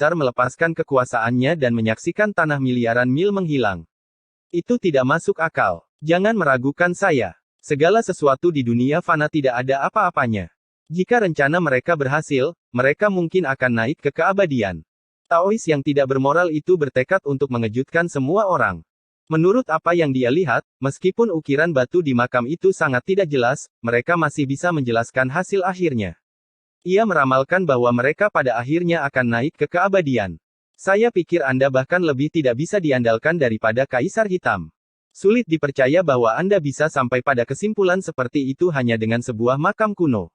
besar melepaskan kekuasaannya dan menyaksikan tanah miliaran mil menghilang. Itu tidak masuk akal. Jangan meragukan saya. Segala sesuatu di dunia fana tidak ada apa-apanya. Jika rencana mereka berhasil, mereka mungkin akan naik ke keabadian. Taois yang tidak bermoral itu bertekad untuk mengejutkan semua orang. Menurut apa yang dia lihat, meskipun ukiran batu di makam itu sangat tidak jelas, mereka masih bisa menjelaskan hasil akhirnya. Ia meramalkan bahwa mereka pada akhirnya akan naik ke keabadian. Saya pikir Anda bahkan lebih tidak bisa diandalkan daripada Kaisar Hitam. Sulit dipercaya bahwa Anda bisa sampai pada kesimpulan seperti itu hanya dengan sebuah makam kuno.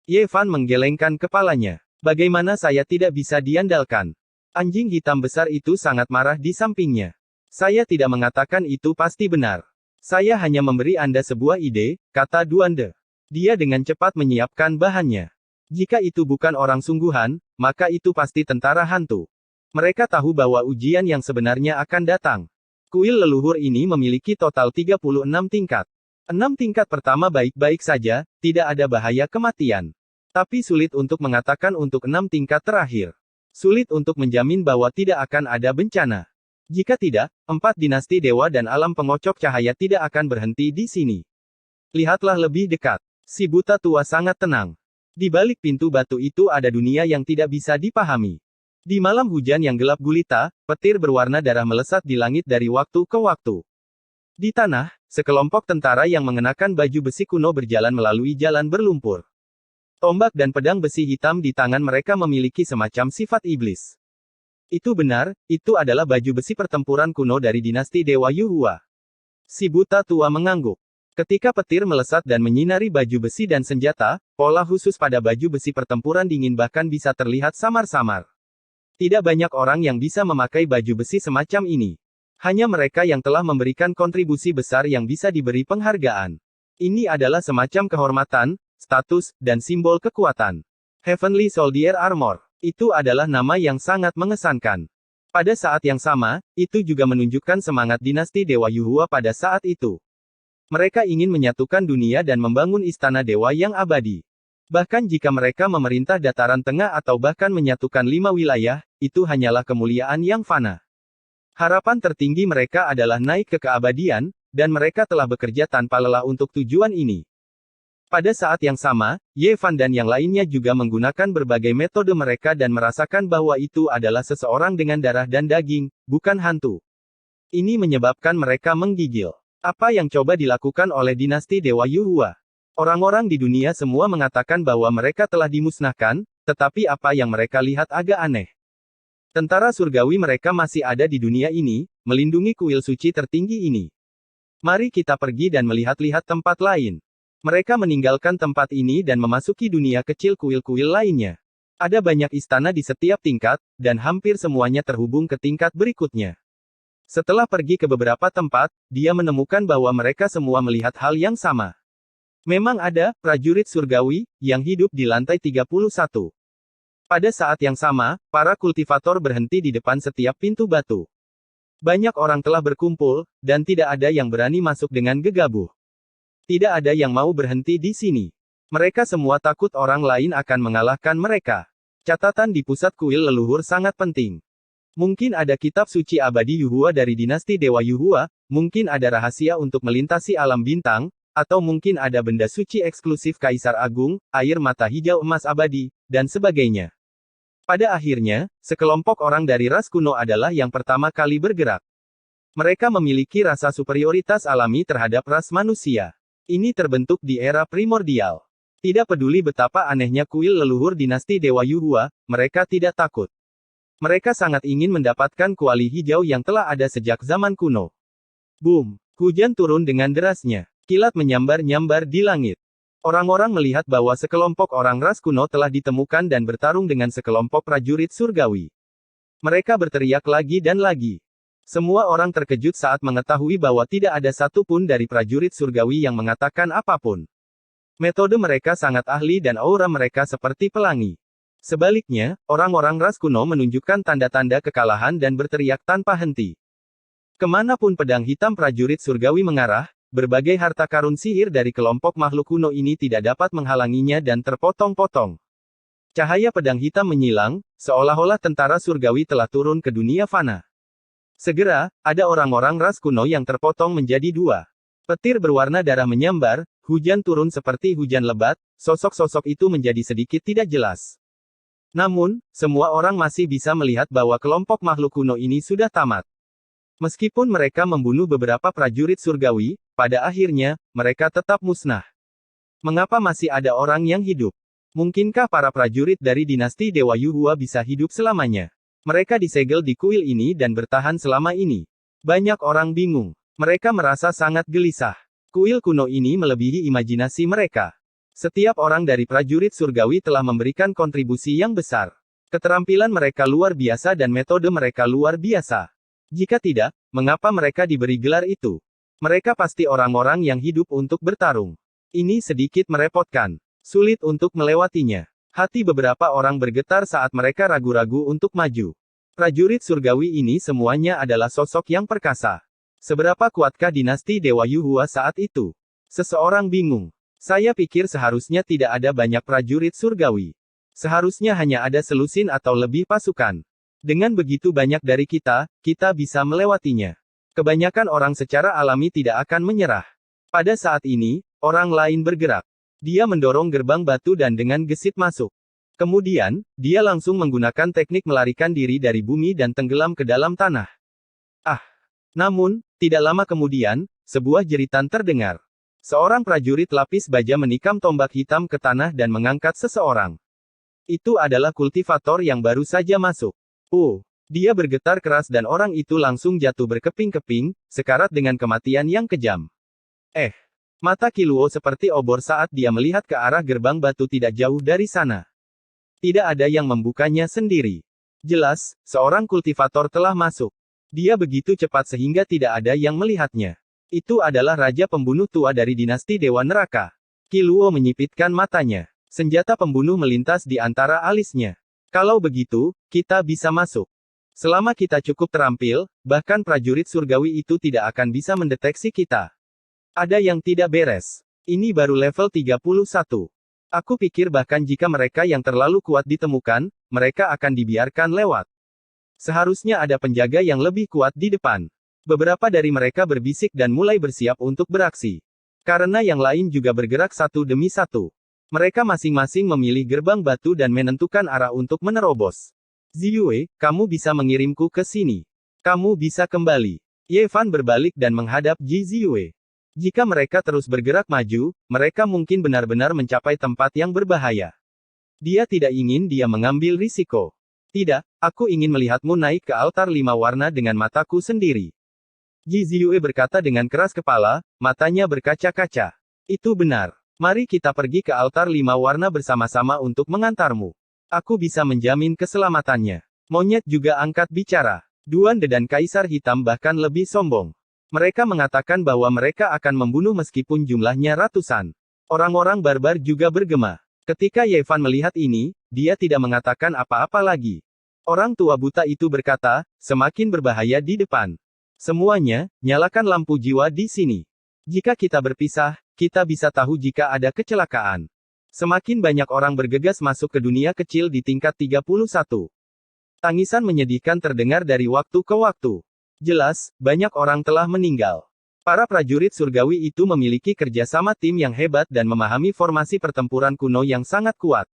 Ye Fan menggelengkan kepalanya. Bagaimana saya tidak bisa diandalkan? Anjing hitam besar itu sangat marah di sampingnya. Saya tidak mengatakan itu pasti benar. Saya hanya memberi Anda sebuah ide, kata Duande. Dia dengan cepat menyiapkan bahannya. Jika itu bukan orang sungguhan, maka itu pasti tentara hantu. Mereka tahu bahwa ujian yang sebenarnya akan datang. Kuil leluhur ini memiliki total 36 tingkat. 6 tingkat pertama baik-baik saja, tidak ada bahaya kematian. Tapi sulit untuk mengatakan untuk 6 tingkat terakhir. Sulit untuk menjamin bahwa tidak akan ada bencana. Jika tidak, 4 dinasti dewa dan alam pengocok cahaya tidak akan berhenti di sini. Lihatlah lebih dekat. Si buta tua sangat tenang. Di balik pintu batu itu ada dunia yang tidak bisa dipahami. Di malam hujan yang gelap gulita, petir berwarna darah melesat di langit dari waktu ke waktu. Di tanah, sekelompok tentara yang mengenakan baju besi kuno berjalan melalui jalan berlumpur. Tombak dan pedang besi hitam di tangan mereka memiliki semacam sifat iblis. Itu benar, itu adalah baju besi pertempuran kuno dari dinasti Dewa Yuhua. Si buta tua mengangguk. Ketika petir melesat dan menyinari baju besi dan senjata, pola khusus pada baju besi pertempuran dingin bahkan bisa terlihat samar-samar. Tidak banyak orang yang bisa memakai baju besi semacam ini. Hanya mereka yang telah memberikan kontribusi besar yang bisa diberi penghargaan. Ini adalah semacam kehormatan, status, dan simbol kekuatan. Heavenly Soldier Armor. Itu adalah nama yang sangat mengesankan. Pada saat yang sama, itu juga menunjukkan semangat dinasti Dewa Yuhua pada saat itu. Mereka ingin menyatukan dunia dan membangun istana dewa yang abadi. Bahkan jika mereka memerintah dataran tengah atau bahkan menyatukan 5 wilayah, itu hanyalah kemuliaan yang fana. Harapan tertinggi mereka adalah naik ke keabadian, dan mereka telah bekerja tanpa lelah untuk tujuan ini. Pada saat yang sama, Ye Fan dan yang lainnya juga menggunakan berbagai metode mereka dan merasakan bahwa itu adalah seseorang dengan darah dan daging, bukan hantu. Ini menyebabkan mereka menggigil. Apa yang coba dilakukan oleh dinasti Dewa Yuhua? Orang-orang di dunia semua mengatakan bahwa mereka telah dimusnahkan, tetapi apa yang mereka lihat agak aneh. Tentara surgawi mereka masih ada di dunia ini, melindungi kuil suci tertinggi ini. Mari kita pergi dan melihat-lihat tempat lain. Mereka meninggalkan tempat ini dan memasuki dunia kecil kuil-kuil lainnya. Ada banyak istana di setiap tingkat, dan hampir semuanya terhubung ke tingkat berikutnya. Setelah pergi ke beberapa tempat, dia menemukan bahwa mereka semua melihat hal yang sama. Memang ada prajurit surgawi yang hidup di lantai 31. Pada saat yang sama, para kultivator berhenti di depan setiap pintu batu. Banyak orang telah berkumpul, dan tidak ada yang berani masuk dengan gegabah. Tidak ada yang mau berhenti di sini. Mereka semua takut orang lain akan mengalahkan mereka. Catatan di pusat kuil leluhur sangat penting. Mungkin ada kitab suci abadi Yuhua dari dinasti Dewa Yuhua, mungkin ada rahasia untuk melintasi alam bintang, atau mungkin ada benda suci eksklusif Kaisar Agung, air mata hijau emas abadi, dan sebagainya. Pada akhirnya, sekelompok orang dari ras kuno adalah yang pertama kali bergerak. Mereka memiliki rasa superioritas alami terhadap ras manusia. Ini terbentuk di era primordial. Tidak peduli betapa anehnya kuil leluhur dinasti Dewa Yuhua, mereka tidak takut. Mereka sangat ingin mendapatkan kuali hijau yang telah ada sejak zaman kuno. Boom! Hujan turun dengan derasnya. Kilat menyambar-nyambar di langit. Orang-orang melihat bahwa sekelompok orang ras kuno telah ditemukan dan bertarung dengan sekelompok prajurit surgawi. Mereka berteriak lagi dan lagi. Semua orang terkejut saat mengetahui bahwa tidak ada satupun dari prajurit surgawi yang mengatakan apapun. Metode mereka sangat ahli dan aura mereka seperti pelangi. Sebaliknya, orang-orang ras kuno menunjukkan tanda-tanda kekalahan dan berteriak tanpa henti. Kemanapun pedang hitam prajurit surgawi mengarah, berbagai harta karun sihir dari kelompok makhluk kuno ini tidak dapat menghalanginya dan terpotong-potong. Cahaya pedang hitam menyilang, seolah-olah tentara surgawi telah turun ke dunia fana. Segera, ada orang-orang ras kuno yang terpotong menjadi dua. Petir berwarna darah menyambar, hujan turun seperti hujan lebat, sosok-sosok itu menjadi sedikit tidak jelas. Namun, semua orang masih bisa melihat bahwa kelompok makhluk kuno ini sudah tamat. Meskipun mereka membunuh beberapa prajurit surgawi, pada akhirnya, mereka tetap musnah. Mengapa masih ada orang yang hidup? Mungkinkah para prajurit dari dinasti Dewa Yuhua bisa hidup selamanya? Mereka disegel di kuil ini dan bertahan selama ini. Banyak orang bingung. Mereka merasa sangat gelisah. Kuil kuno ini melebihi imajinasi mereka. Setiap orang dari prajurit surgawi telah memberikan kontribusi yang besar. Keterampilan mereka luar biasa dan metode mereka luar biasa. Jika tidak, mengapa mereka diberi gelar itu? Mereka pasti orang-orang yang hidup untuk bertarung. Ini sedikit merepotkan. Sulit untuk melewatinya. Hati beberapa orang bergetar saat mereka ragu-ragu untuk maju. Prajurit surgawi ini semuanya adalah sosok yang perkasa. Seberapa kuatkah dinasti Dewa Yuhua saat itu? Seseorang bingung. Saya pikir seharusnya tidak ada banyak prajurit surgawi. Seharusnya hanya ada selusin atau lebih pasukan. Dengan begitu banyak dari kita bisa melewatinya. Kebanyakan orang secara alami tidak akan menyerah. Pada saat ini, orang lain bergerak. Dia mendorong gerbang batu dan dengan gesit masuk. Kemudian, dia langsung menggunakan teknik melarikan diri dari bumi dan tenggelam ke dalam tanah. Ah! Namun, tidak lama kemudian, sebuah jeritan terdengar. Seorang prajurit lapis baja menikam tombak hitam ke tanah dan mengangkat seseorang. Itu adalah kultivator yang baru saja masuk. Dia bergetar keras dan orang itu langsung jatuh berkeping-keping, sekarat dengan kematian yang kejam. Mata Qiluo seperti obor saat dia melihat ke arah gerbang batu tidak jauh dari sana. Tidak ada yang membukanya sendiri. Jelas, seorang kultivator telah masuk. Dia begitu cepat sehingga tidak ada yang melihatnya. Itu adalah raja pembunuh tua dari dinasti Dewa Neraka. Qiluo menyipitkan matanya. Senjata pembunuh melintas di antara alisnya. Kalau begitu, kita bisa masuk. Selama kita cukup terampil, bahkan prajurit surgawi itu tidak akan bisa mendeteksi kita. Ada yang tidak beres. Ini baru level 31. Aku pikir bahkan jika mereka yang terlalu kuat ditemukan, mereka akan dibiarkan lewat. Seharusnya ada penjaga yang lebih kuat di depan. Beberapa dari mereka berbisik dan mulai bersiap untuk beraksi. Karena yang lain juga bergerak satu demi satu. Mereka masing-masing memilih gerbang batu dan menentukan arah untuk menerobos. Ziyue, kamu bisa mengirimku ke sini. Kamu bisa kembali. Ye Fan berbalik dan menghadap Ji Ziyue. Jika mereka terus bergerak maju, mereka mungkin benar-benar mencapai tempat yang berbahaya. Dia tidak ingin dia mengambil risiko. Tidak, aku ingin melihatmu naik ke altar 5 warna dengan mataku sendiri. Ji Ziyue berkata dengan keras kepala, matanya berkaca-kaca. Itu benar. Mari kita pergi ke altar 5 warna bersama-sama untuk mengantarmu. Aku bisa menjamin keselamatannya. Monyet juga angkat bicara. Duan De dan Kaisar Hitam bahkan lebih sombong. Mereka mengatakan bahwa mereka akan membunuh meskipun jumlahnya ratusan. Orang-orang barbar juga bergema. Ketika Ye Fan melihat ini, dia tidak mengatakan apa-apa lagi. Orang tua buta itu berkata, semakin berbahaya di depan. Semuanya, nyalakan lampu jiwa di sini. Jika kita berpisah, kita bisa tahu jika ada kecelakaan. Semakin banyak orang bergegas masuk ke dunia kecil di tingkat 31. Tangisan menyedihkan terdengar dari waktu ke waktu. Jelas, banyak orang telah meninggal. Para prajurit surgawi itu memiliki kerjasama tim yang hebat dan memahami formasi pertempuran kuno yang sangat kuat.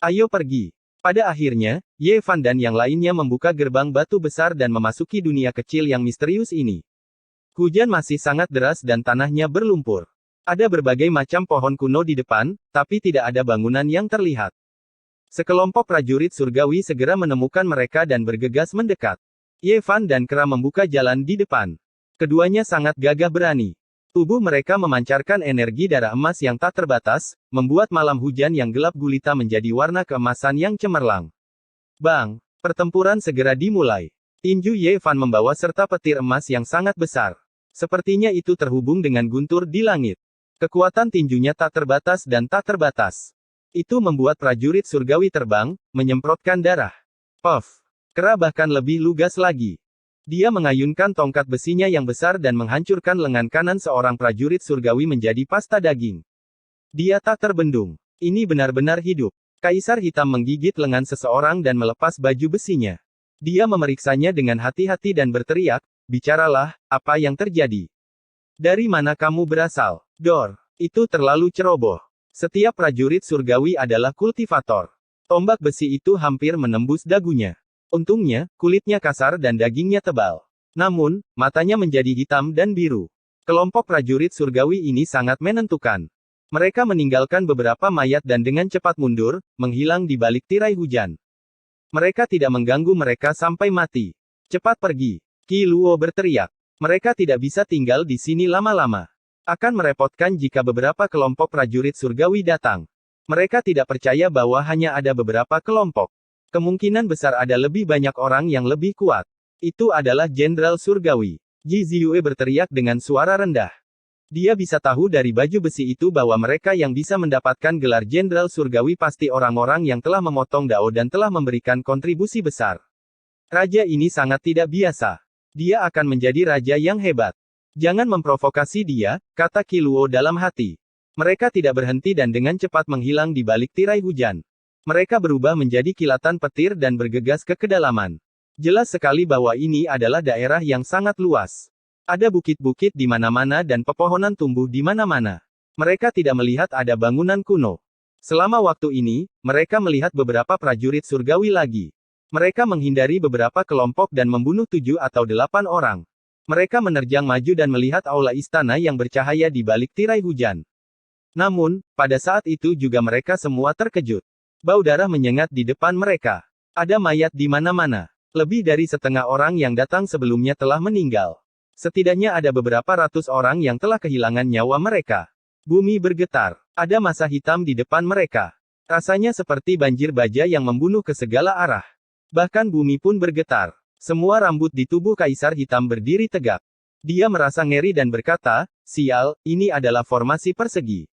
Ayo pergi. Pada akhirnya, Ye Fan dan yang lainnya membuka gerbang batu besar dan memasuki dunia kecil yang misterius ini. Hujan masih sangat deras dan tanahnya berlumpur. Ada berbagai macam pohon kuno di depan, tapi tidak ada bangunan yang terlihat. Sekelompok prajurit surgawi segera menemukan mereka dan bergegas mendekat. Ye Fan dan Kera membuka jalan di depan. Keduanya sangat gagah berani. Tubuh mereka memancarkan energi darah emas yang tak terbatas, membuat malam hujan yang gelap gulita menjadi warna keemasan yang cemerlang. Bang! Pertempuran segera dimulai. Tinju Ye Fan membawa serta petir emas yang sangat besar. Sepertinya itu terhubung dengan guntur di langit. Kekuatan tinjunya tak terbatas dan tak terbatas. Itu membuat prajurit surgawi terbang, menyemprotkan darah. Puff! Kera bahkan lebih lugas lagi. Dia mengayunkan tongkat besinya yang besar dan menghancurkan lengan kanan seorang prajurit surgawi menjadi pasta daging. Dia tak terbendung. Ini benar-benar hidup. Kaisar Hitam menggigit lengan seseorang dan melepas baju besinya. Dia memeriksanya dengan hati-hati dan berteriak, "Bicaralah, apa yang terjadi? Dari mana kamu berasal?" "Dor, itu terlalu ceroboh. Setiap prajurit surgawi adalah kultivator." Tombak besi itu hampir menembus dagunya. Untungnya, kulitnya kasar dan dagingnya tebal. Namun, matanya menjadi hitam dan biru. Kelompok prajurit surgawi ini sangat menentukan. Mereka meninggalkan beberapa mayat dan dengan cepat mundur, menghilang di balik tirai hujan. Mereka tidak mengganggu mereka sampai mati. "Cepat pergi!" Qi Luo berteriak. Mereka tidak bisa tinggal di sini lama-lama. Akan merepotkan jika beberapa kelompok prajurit surgawi datang. Mereka tidak percaya bahwa hanya ada beberapa kelompok. Kemungkinan besar ada lebih banyak orang yang lebih kuat. Itu adalah Jenderal Surgawi. Ji Ziyue berteriak dengan suara rendah. Dia bisa tahu dari baju besi itu bahwa mereka yang bisa mendapatkan gelar Jenderal Surgawi pasti orang-orang yang telah memotong Dao dan telah memberikan kontribusi besar. Raja ini sangat tidak biasa. Dia akan menjadi raja yang hebat. "Jangan memprovokasi dia," kata Qi Luo dalam hati. Mereka tidak berhenti dan dengan cepat menghilang di balik tirai hujan. Mereka berubah menjadi kilatan petir dan bergegas ke kedalaman. Jelas sekali bahwa ini adalah daerah yang sangat luas. Ada bukit-bukit di mana-mana dan pepohonan tumbuh di mana-mana. Mereka tidak melihat ada bangunan kuno. Selama waktu ini, mereka melihat beberapa prajurit surgawi lagi. Mereka menghindari beberapa kelompok dan membunuh 7 atau 8 orang. Mereka menerjang maju dan melihat aula istana yang bercahaya di balik tirai hujan. Namun, pada saat itu juga mereka semua terkejut. Bau darah menyengat di depan mereka. Ada mayat di mana-mana. Lebih dari setengah orang yang datang sebelumnya telah meninggal. Setidaknya ada beberapa ratus orang yang telah kehilangan nyawa mereka. Bumi bergetar. Ada massa hitam di depan mereka. Rasanya seperti banjir baja yang membunuh ke segala arah. Bahkan bumi pun bergetar. Semua rambut di tubuh Kaisar Hitam berdiri tegak. Dia merasa ngeri dan berkata, "Sial, ini adalah formasi persegi.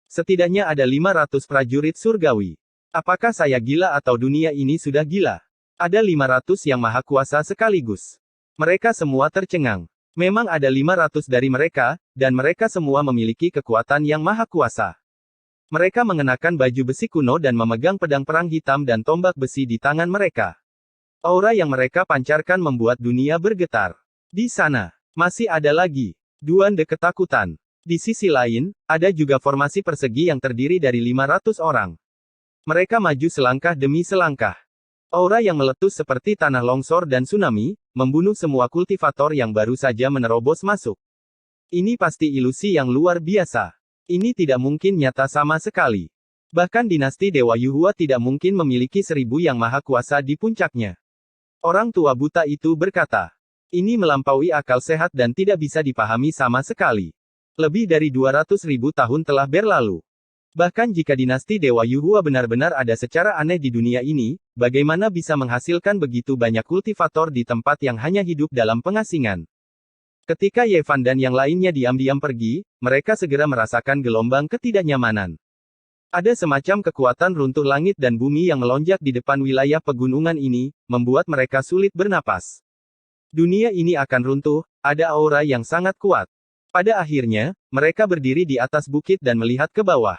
Setidaknya ada 500 prajurit surgawi. Apakah saya gila atau dunia ini sudah gila? Ada 500 yang maha kuasa sekaligus." Mereka semua tercengang. Memang ada 500 dari mereka, dan mereka semua memiliki kekuatan yang maha kuasa. Mereka mengenakan baju besi kuno dan memegang pedang perang hitam dan tombak besi di tangan mereka. Aura yang mereka pancarkan membuat dunia bergetar. Di sana, masih ada lagi Duande ketakutan. Di sisi lain, ada juga formasi persegi yang terdiri dari 500 orang. Mereka maju selangkah demi selangkah. Aura yang meletus seperti tanah longsor dan tsunami, membunuh semua kultivator yang baru saja menerobos masuk. Ini pasti ilusi yang luar biasa. Ini tidak mungkin nyata sama sekali. Bahkan dinasti Dewa Yuhua tidak mungkin memiliki 1000 yang maha kuasa di puncaknya. Orang tua buta itu berkata. Ini melampaui akal sehat dan tidak bisa dipahami sama sekali. Lebih dari 200.000 tahun telah berlalu. Bahkan jika dinasti Dewa Yuhua benar-benar ada secara aneh di dunia ini, bagaimana bisa menghasilkan begitu banyak kultivator di tempat yang hanya hidup dalam pengasingan? Ketika Yevan dan yang lainnya diam-diam pergi, mereka segera merasakan gelombang ketidaknyamanan. Ada semacam kekuatan runtuh langit dan bumi yang melonjak di depan wilayah pegunungan ini, membuat mereka sulit bernapas. Dunia ini akan runtuh, ada aura yang sangat kuat. Pada akhirnya, mereka berdiri di atas bukit dan melihat ke bawah.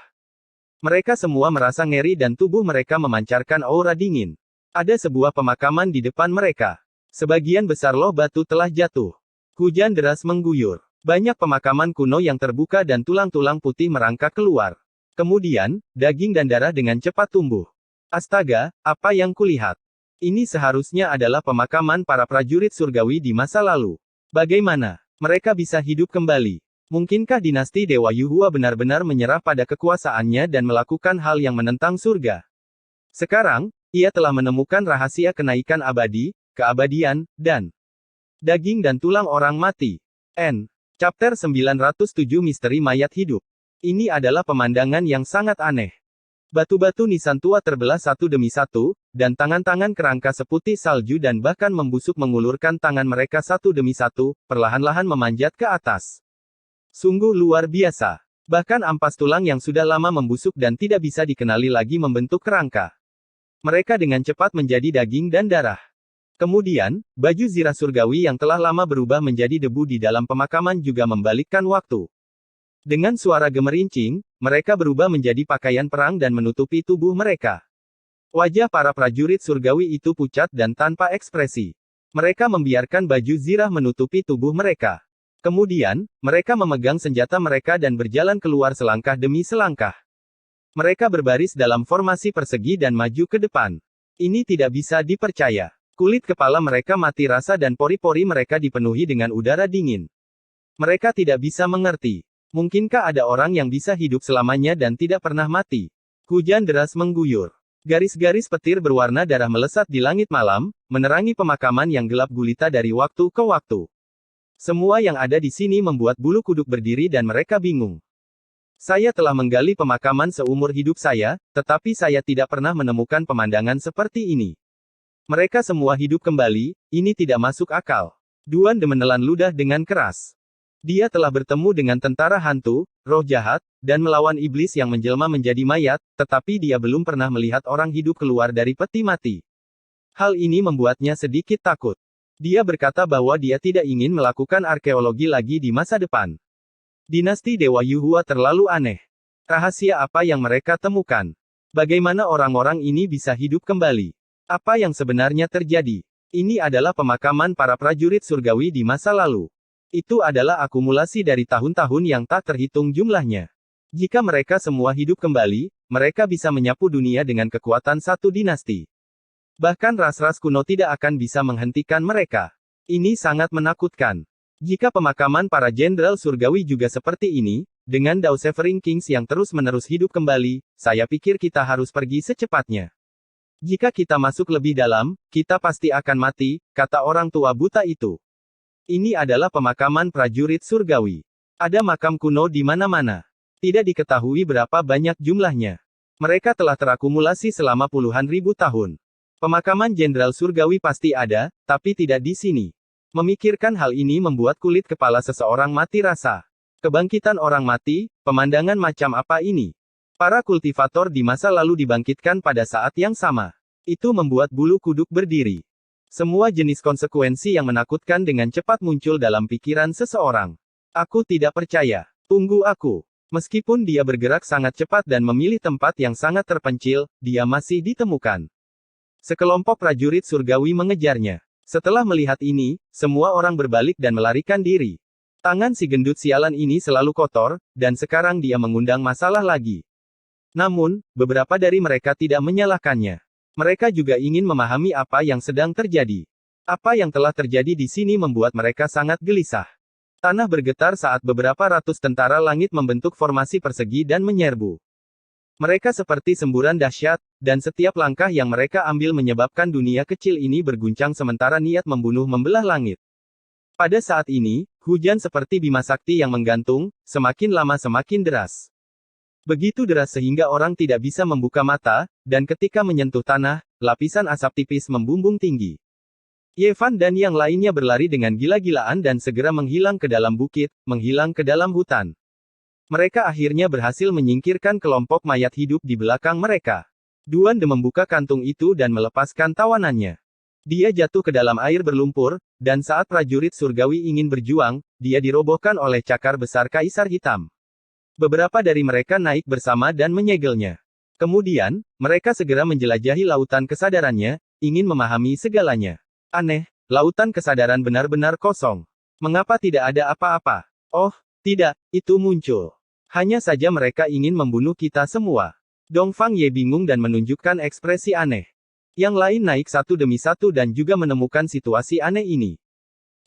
Mereka semua merasa ngeri dan tubuh mereka memancarkan aura dingin. Ada sebuah pemakaman di depan mereka. Sebagian besar loh batu telah jatuh. Hujan deras mengguyur. Banyak pemakaman kuno yang terbuka dan tulang-tulang putih merangkak keluar. Kemudian, daging dan darah dengan cepat tumbuh. Astaga, apa yang kulihat? Ini seharusnya adalah pemakaman para prajurit surgawi di masa lalu. Bagaimana mereka bisa hidup kembali? Mungkinkah dinasti Dewa Yuhua benar-benar menyerah pada kekuasaannya dan melakukan hal yang menentang surga? Sekarang, ia telah menemukan rahasia kenaikan abadi, keabadian, dan daging dan tulang orang mati. Chapter 907 Misteri Mayat Hidup. Ini adalah pemandangan yang sangat aneh. Batu-batu nisan tua terbelah satu demi satu, dan tangan-tangan kerangka seputih salju dan bahkan membusuk mengulurkan tangan mereka satu demi satu, perlahan-lahan memanjat ke atas. Sungguh luar biasa. Bahkan ampas tulang yang sudah lama membusuk dan tidak bisa dikenali lagi membentuk kerangka. Mereka dengan cepat menjadi daging dan darah. Kemudian, baju zirah surgawi yang telah lama berubah menjadi debu di dalam pemakaman juga membalikkan waktu. Dengan suara gemerincing, mereka berubah menjadi pakaian perang dan menutupi tubuh mereka. Wajah para prajurit surgawi itu pucat dan tanpa ekspresi. Mereka membiarkan baju zirah menutupi tubuh mereka. Kemudian, mereka memegang senjata mereka dan berjalan keluar selangkah demi selangkah. Mereka berbaris dalam formasi persegi dan maju ke depan. Ini tidak bisa dipercaya. Kulit kepala mereka mati rasa dan pori-pori mereka dipenuhi dengan udara dingin. Mereka tidak bisa mengerti. Mungkinkah ada orang yang bisa hidup selamanya dan tidak pernah mati? Hujan deras mengguyur. Garis-garis petir berwarna darah melesat di langit malam, menerangi pemakaman yang gelap gulita dari waktu ke waktu. Semua yang ada di sini membuat bulu kuduk berdiri dan mereka bingung. Saya telah menggali pemakaman seumur hidup saya, tetapi saya tidak pernah menemukan pemandangan seperti ini. Mereka semua hidup kembali, ini tidak masuk akal. Duan De menelan ludah dengan keras. Dia telah bertemu dengan tentara hantu, roh jahat, dan melawan iblis yang menjelma menjadi mayat, tetapi dia belum pernah melihat orang hidup keluar dari peti mati. Hal ini membuatnya sedikit takut. Dia berkata bahwa dia tidak ingin melakukan arkeologi lagi di masa depan. Dinasti Dewa Yuhua terlalu aneh. Rahasia apa yang mereka temukan? Bagaimana orang-orang ini bisa hidup kembali? Apa yang sebenarnya terjadi? Ini adalah pemakaman para prajurit surgawi di masa lalu. Itu adalah akumulasi dari tahun-tahun yang tak terhitung jumlahnya. Jika mereka semua hidup kembali, mereka bisa menyapu dunia dengan kekuatan satu dinasti. Bahkan ras-ras kuno tidak akan bisa menghentikan mereka. Ini sangat menakutkan. Jika pemakaman para jenderal surgawi juga seperti ini, dengan Dao Severing Kings yang terus-menerus hidup kembali, saya pikir kita harus pergi secepatnya. Jika kita masuk lebih dalam, kita pasti akan mati, kata orang tua buta itu. Ini adalah pemakaman prajurit surgawi. Ada makam kuno di mana-mana. Tidak diketahui berapa banyak jumlahnya. Mereka telah terakumulasi selama puluhan ribu tahun. Pemakaman jenderal surgawi pasti ada, tapi tidak di sini. Memikirkan hal ini membuat kulit kepala seseorang mati rasa. Kebangkitan orang mati, pemandangan macam apa ini? Para kultivator di masa lalu dibangkitkan pada saat yang sama. Itu membuat bulu kuduk berdiri. Semua jenis konsekuensi yang menakutkan dengan cepat muncul dalam pikiran seseorang. Aku tidak percaya. Tunggu aku. Meskipun dia bergerak sangat cepat dan memilih tempat yang sangat terpencil, dia masih ditemukan. Sekelompok prajurit surgawi mengejarnya. Setelah melihat ini, semua orang berbalik dan melarikan diri. Tangan si gendut sialan ini selalu kotor, dan sekarang dia mengundang masalah lagi. Namun, beberapa dari mereka tidak menyalahkannya. Mereka juga ingin memahami apa yang sedang terjadi. Apa yang telah terjadi di sini membuat mereka sangat gelisah. Tanah bergetar saat beberapa ratus tentara langit membentuk formasi persegi dan menyerbu. Mereka seperti semburan dahsyat, dan setiap langkah yang mereka ambil menyebabkan dunia kecil ini berguncang sementara niat membunuh membelah langit. Pada saat ini, hujan seperti bima sakti yang menggantung, semakin lama semakin deras. Begitu deras sehingga orang tidak bisa membuka mata, dan ketika menyentuh tanah, lapisan asap tipis membumbung tinggi. Yevan dan yang lainnya berlari dengan gila-gilaan dan segera menghilang ke dalam bukit, menghilang ke dalam hutan. Mereka akhirnya berhasil menyingkirkan kelompok mayat hidup di belakang mereka. Duan De membuka kantung itu dan melepaskan tawanannya. Dia jatuh ke dalam air berlumpur, dan saat prajurit surgawi ingin berjuang, dia dirobohkan oleh cakar besar Kaisar Hitam. Beberapa dari mereka naik bersama dan menyegelnya. Kemudian, mereka segera menjelajahi lautan kesadarannya, ingin memahami segalanya. Aneh, lautan kesadaran benar-benar kosong. Mengapa tidak ada apa-apa? Oh, tidak, itu muncul. Hanya saja mereka ingin membunuh kita semua. Dongfang Ye bingung dan menunjukkan ekspresi aneh. Yang lain naik satu demi satu dan juga menemukan situasi aneh ini.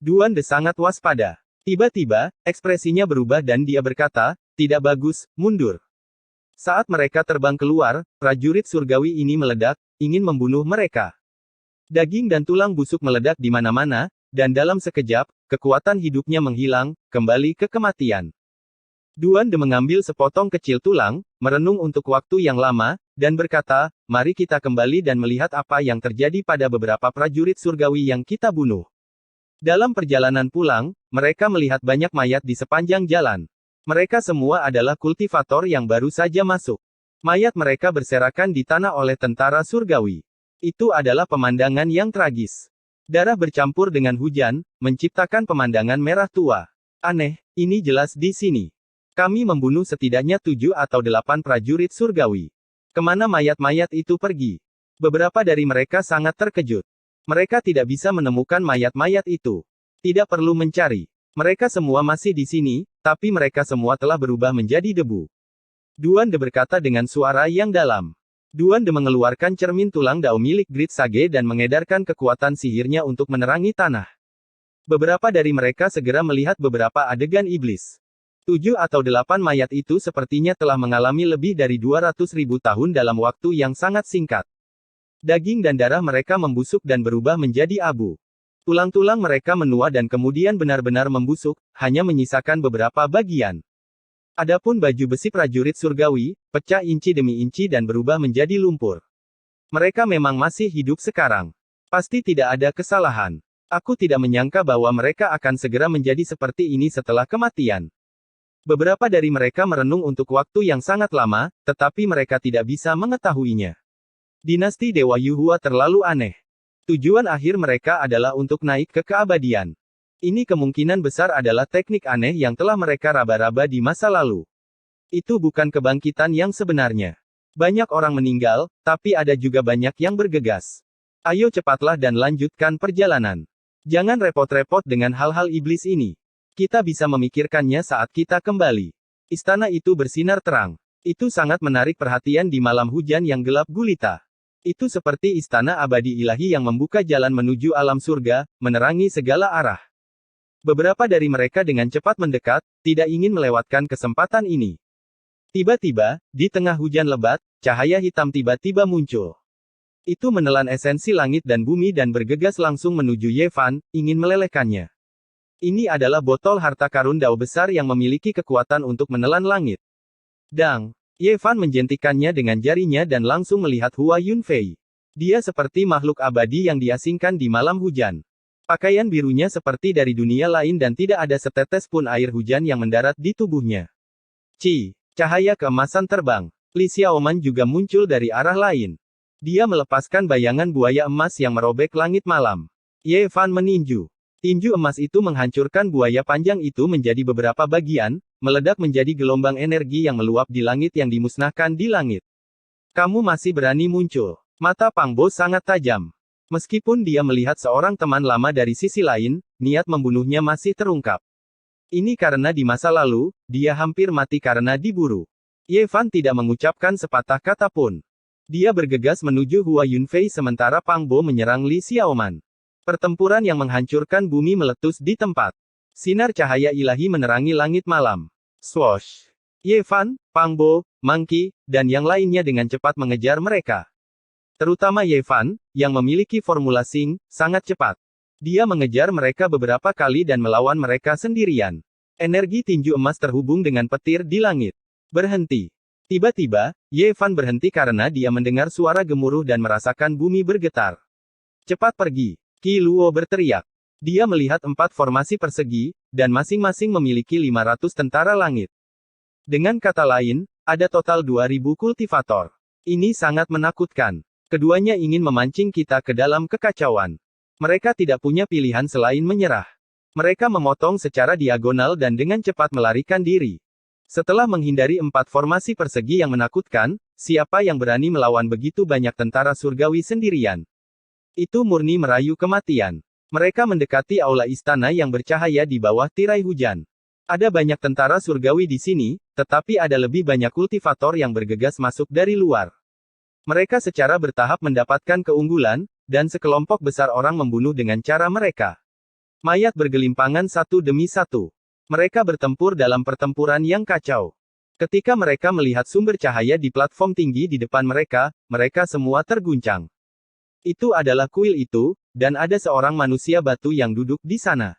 Duan De sangat waspada. Tiba-tiba, ekspresinya berubah dan dia berkata, tidak bagus, mundur. Saat mereka terbang keluar, prajurit surgawi ini meledak, ingin membunuh mereka. Daging dan tulang busuk meledak di mana-mana, dan dalam sekejap, kekuatan hidupnya menghilang, kembali ke kematian. Duan De mengambil sepotong kecil tulang, merenung untuk waktu yang lama, dan berkata, mari kita kembali dan melihat apa yang terjadi pada beberapa prajurit surgawi yang kita bunuh. Dalam perjalanan pulang, mereka melihat banyak mayat di sepanjang jalan. Mereka semua adalah kultivator yang baru saja masuk. Mayat mereka berserakan di tanah oleh tentara surgawi. Itu adalah pemandangan yang tragis. Darah bercampur dengan hujan, menciptakan pemandangan merah tua. Aneh, ini jelas di sini. Kami membunuh setidaknya 7 atau 8 prajurit surgawi. Kemana mayat-mayat itu pergi? Beberapa dari mereka sangat terkejut. Mereka tidak bisa menemukan mayat-mayat itu. Tidak perlu mencari. Mereka semua masih di sini, tapi mereka semua telah berubah menjadi debu. Duan De berkata dengan suara yang dalam. Duan De mengeluarkan cermin tulang dao milik Grid Sage dan mengedarkan kekuatan sihirnya untuk menerangi tanah. Beberapa dari mereka segera melihat beberapa adegan iblis. 7 atau 8 mayat itu sepertinya telah mengalami lebih dari 200.000 tahun dalam waktu yang sangat singkat. Daging dan darah mereka membusuk dan berubah menjadi abu. Tulang-tulang mereka menua dan kemudian benar-benar membusuk, hanya menyisakan beberapa bagian. Adapun baju besi prajurit surgawi, pecah inci demi inci dan berubah menjadi lumpur. Mereka memang masih hidup sekarang. Pasti tidak ada kesalahan. Aku tidak menyangka bahwa mereka akan segera menjadi seperti ini setelah kematian. Beberapa dari mereka merenung untuk waktu yang sangat lama, tetapi mereka tidak bisa mengetahuinya. Dinasti Dewa Yuhua terlalu aneh. Tujuan akhir mereka adalah untuk naik ke keabadian. Ini kemungkinan besar adalah teknik aneh yang telah mereka raba-raba di masa lalu. Itu bukan kebangkitan yang sebenarnya. Banyak orang meninggal, tapi ada juga banyak yang bergegas. Ayo cepatlah dan lanjutkan perjalanan. Jangan repot-repot dengan hal-hal iblis ini. Kita bisa memikirkannya saat kita kembali. Istana itu bersinar terang. Itu sangat menarik perhatian di malam hujan yang gelap gulita. Itu seperti istana abadi ilahi yang membuka jalan menuju alam surga, menerangi segala arah. Beberapa dari mereka dengan cepat mendekat, tidak ingin melewatkan kesempatan ini. Tiba-tiba, di tengah hujan lebat, cahaya hitam tiba-tiba muncul. Itu menelan esensi langit dan bumi dan bergegas langsung menuju Ye Fan, ingin melelehkannya. Ini adalah botol harta karun dao besar yang memiliki kekuatan untuk menelan langit. Dang! Ye Fan menjentikannya dengan jarinya dan langsung melihat Hua Yunfei. Dia seperti makhluk abadi yang diasingkan di malam hujan. Pakaian birunya seperti dari dunia lain dan tidak ada setetes pun air hujan yang mendarat di tubuhnya. Cahaya keemasan terbang. Li Xiaoman juga muncul dari arah lain. Dia melepaskan bayangan buaya emas yang merobek langit malam. Ye Fan meninju. Tinju emas itu menghancurkan buaya panjang itu menjadi beberapa bagian, meledak menjadi gelombang energi yang meluap di langit yang dimusnahkan di langit. Kamu masih berani muncul. Mata Pang Bo sangat tajam. Meskipun dia melihat seorang teman lama dari sisi lain, niat membunuhnya masih terungkap. Ini karena di masa lalu, dia hampir mati karena diburu. Ye Fan tidak mengucapkan sepatah kata pun. Dia bergegas menuju Hua Yunfei sementara Pang Bo menyerang Li Xiaoman. Pertempuran yang menghancurkan bumi meletus di tempat. Sinar cahaya ilahi menerangi langit malam. Swoosh! Ye Fan, Pang Bo, Monkey, dan yang lainnya dengan cepat mengejar mereka. Terutama Ye Fan, yang memiliki formula Xing, sangat cepat. Dia mengejar mereka beberapa kali dan melawan mereka sendirian. Energi tinju emas terhubung dengan petir di langit. Berhenti. Tiba-tiba, Ye Fan berhenti karena dia mendengar suara gemuruh dan merasakan bumi bergetar. Cepat pergi! Qi Luo berteriak. Dia melihat 4 formasi persegi, dan masing-masing memiliki 500 tentara langit. Dengan kata lain, ada total 2000 kultivator. Ini sangat menakutkan. Keduanya ingin memancing kita ke dalam kekacauan. Mereka tidak punya pilihan selain menyerah. Mereka memotong secara diagonal dan dengan cepat melarikan diri. Setelah menghindari 4 formasi persegi yang menakutkan, siapa yang berani melawan begitu banyak tentara surgawi sendirian? Itu murni merayu kematian. Mereka mendekati aula istana yang bercahaya di bawah tirai hujan. Ada banyak tentara surgawi di sini, tetapi ada lebih banyak kultivator yang bergegas masuk dari luar. Mereka secara bertahap mendapatkan keunggulan, dan sekelompok besar orang membunuh dengan cara mereka. Mayat bergelimpangan satu demi satu. Mereka bertempur dalam pertempuran yang kacau. Ketika mereka melihat sumber cahaya di platform tinggi di depan mereka, mereka semua terguncang. Itu adalah kuil itu, dan ada seorang manusia batu yang duduk di sana.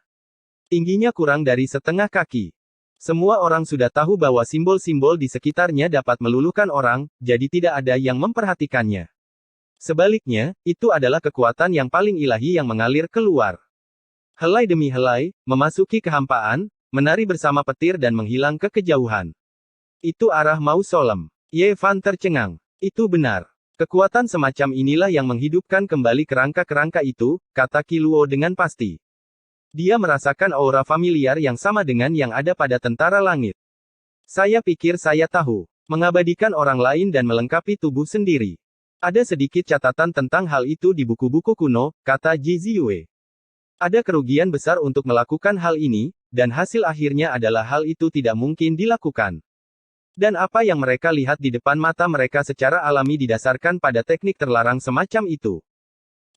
Tingginya kurang dari setengah kaki. Semua orang sudah tahu bahwa simbol-simbol di sekitarnya dapat meluluhkan orang, jadi tidak ada yang memperhatikannya. Sebaliknya, itu adalah kekuatan yang paling ilahi yang mengalir keluar. Helai demi helai, memasuki kehampaan, menari bersama petir dan menghilang ke kejauhan. Itu arah mausolem. Ye Fan tercengang. Itu benar. Kekuatan semacam inilah yang menghidupkan kembali kerangka-kerangka itu, kata Qi Luo dengan pasti. Dia merasakan aura familiar yang sama dengan yang ada pada tentara langit. Saya pikir saya tahu. Mengabadikan orang lain dan melengkapi tubuh sendiri. Ada sedikit catatan tentang hal itu di buku-buku kuno, kata Ji Ziyue. Ada kerugian besar untuk melakukan hal ini, dan hasil akhirnya adalah hal itu tidak mungkin dilakukan. Dan apa yang mereka lihat di depan mata mereka secara alami didasarkan pada teknik terlarang semacam itu.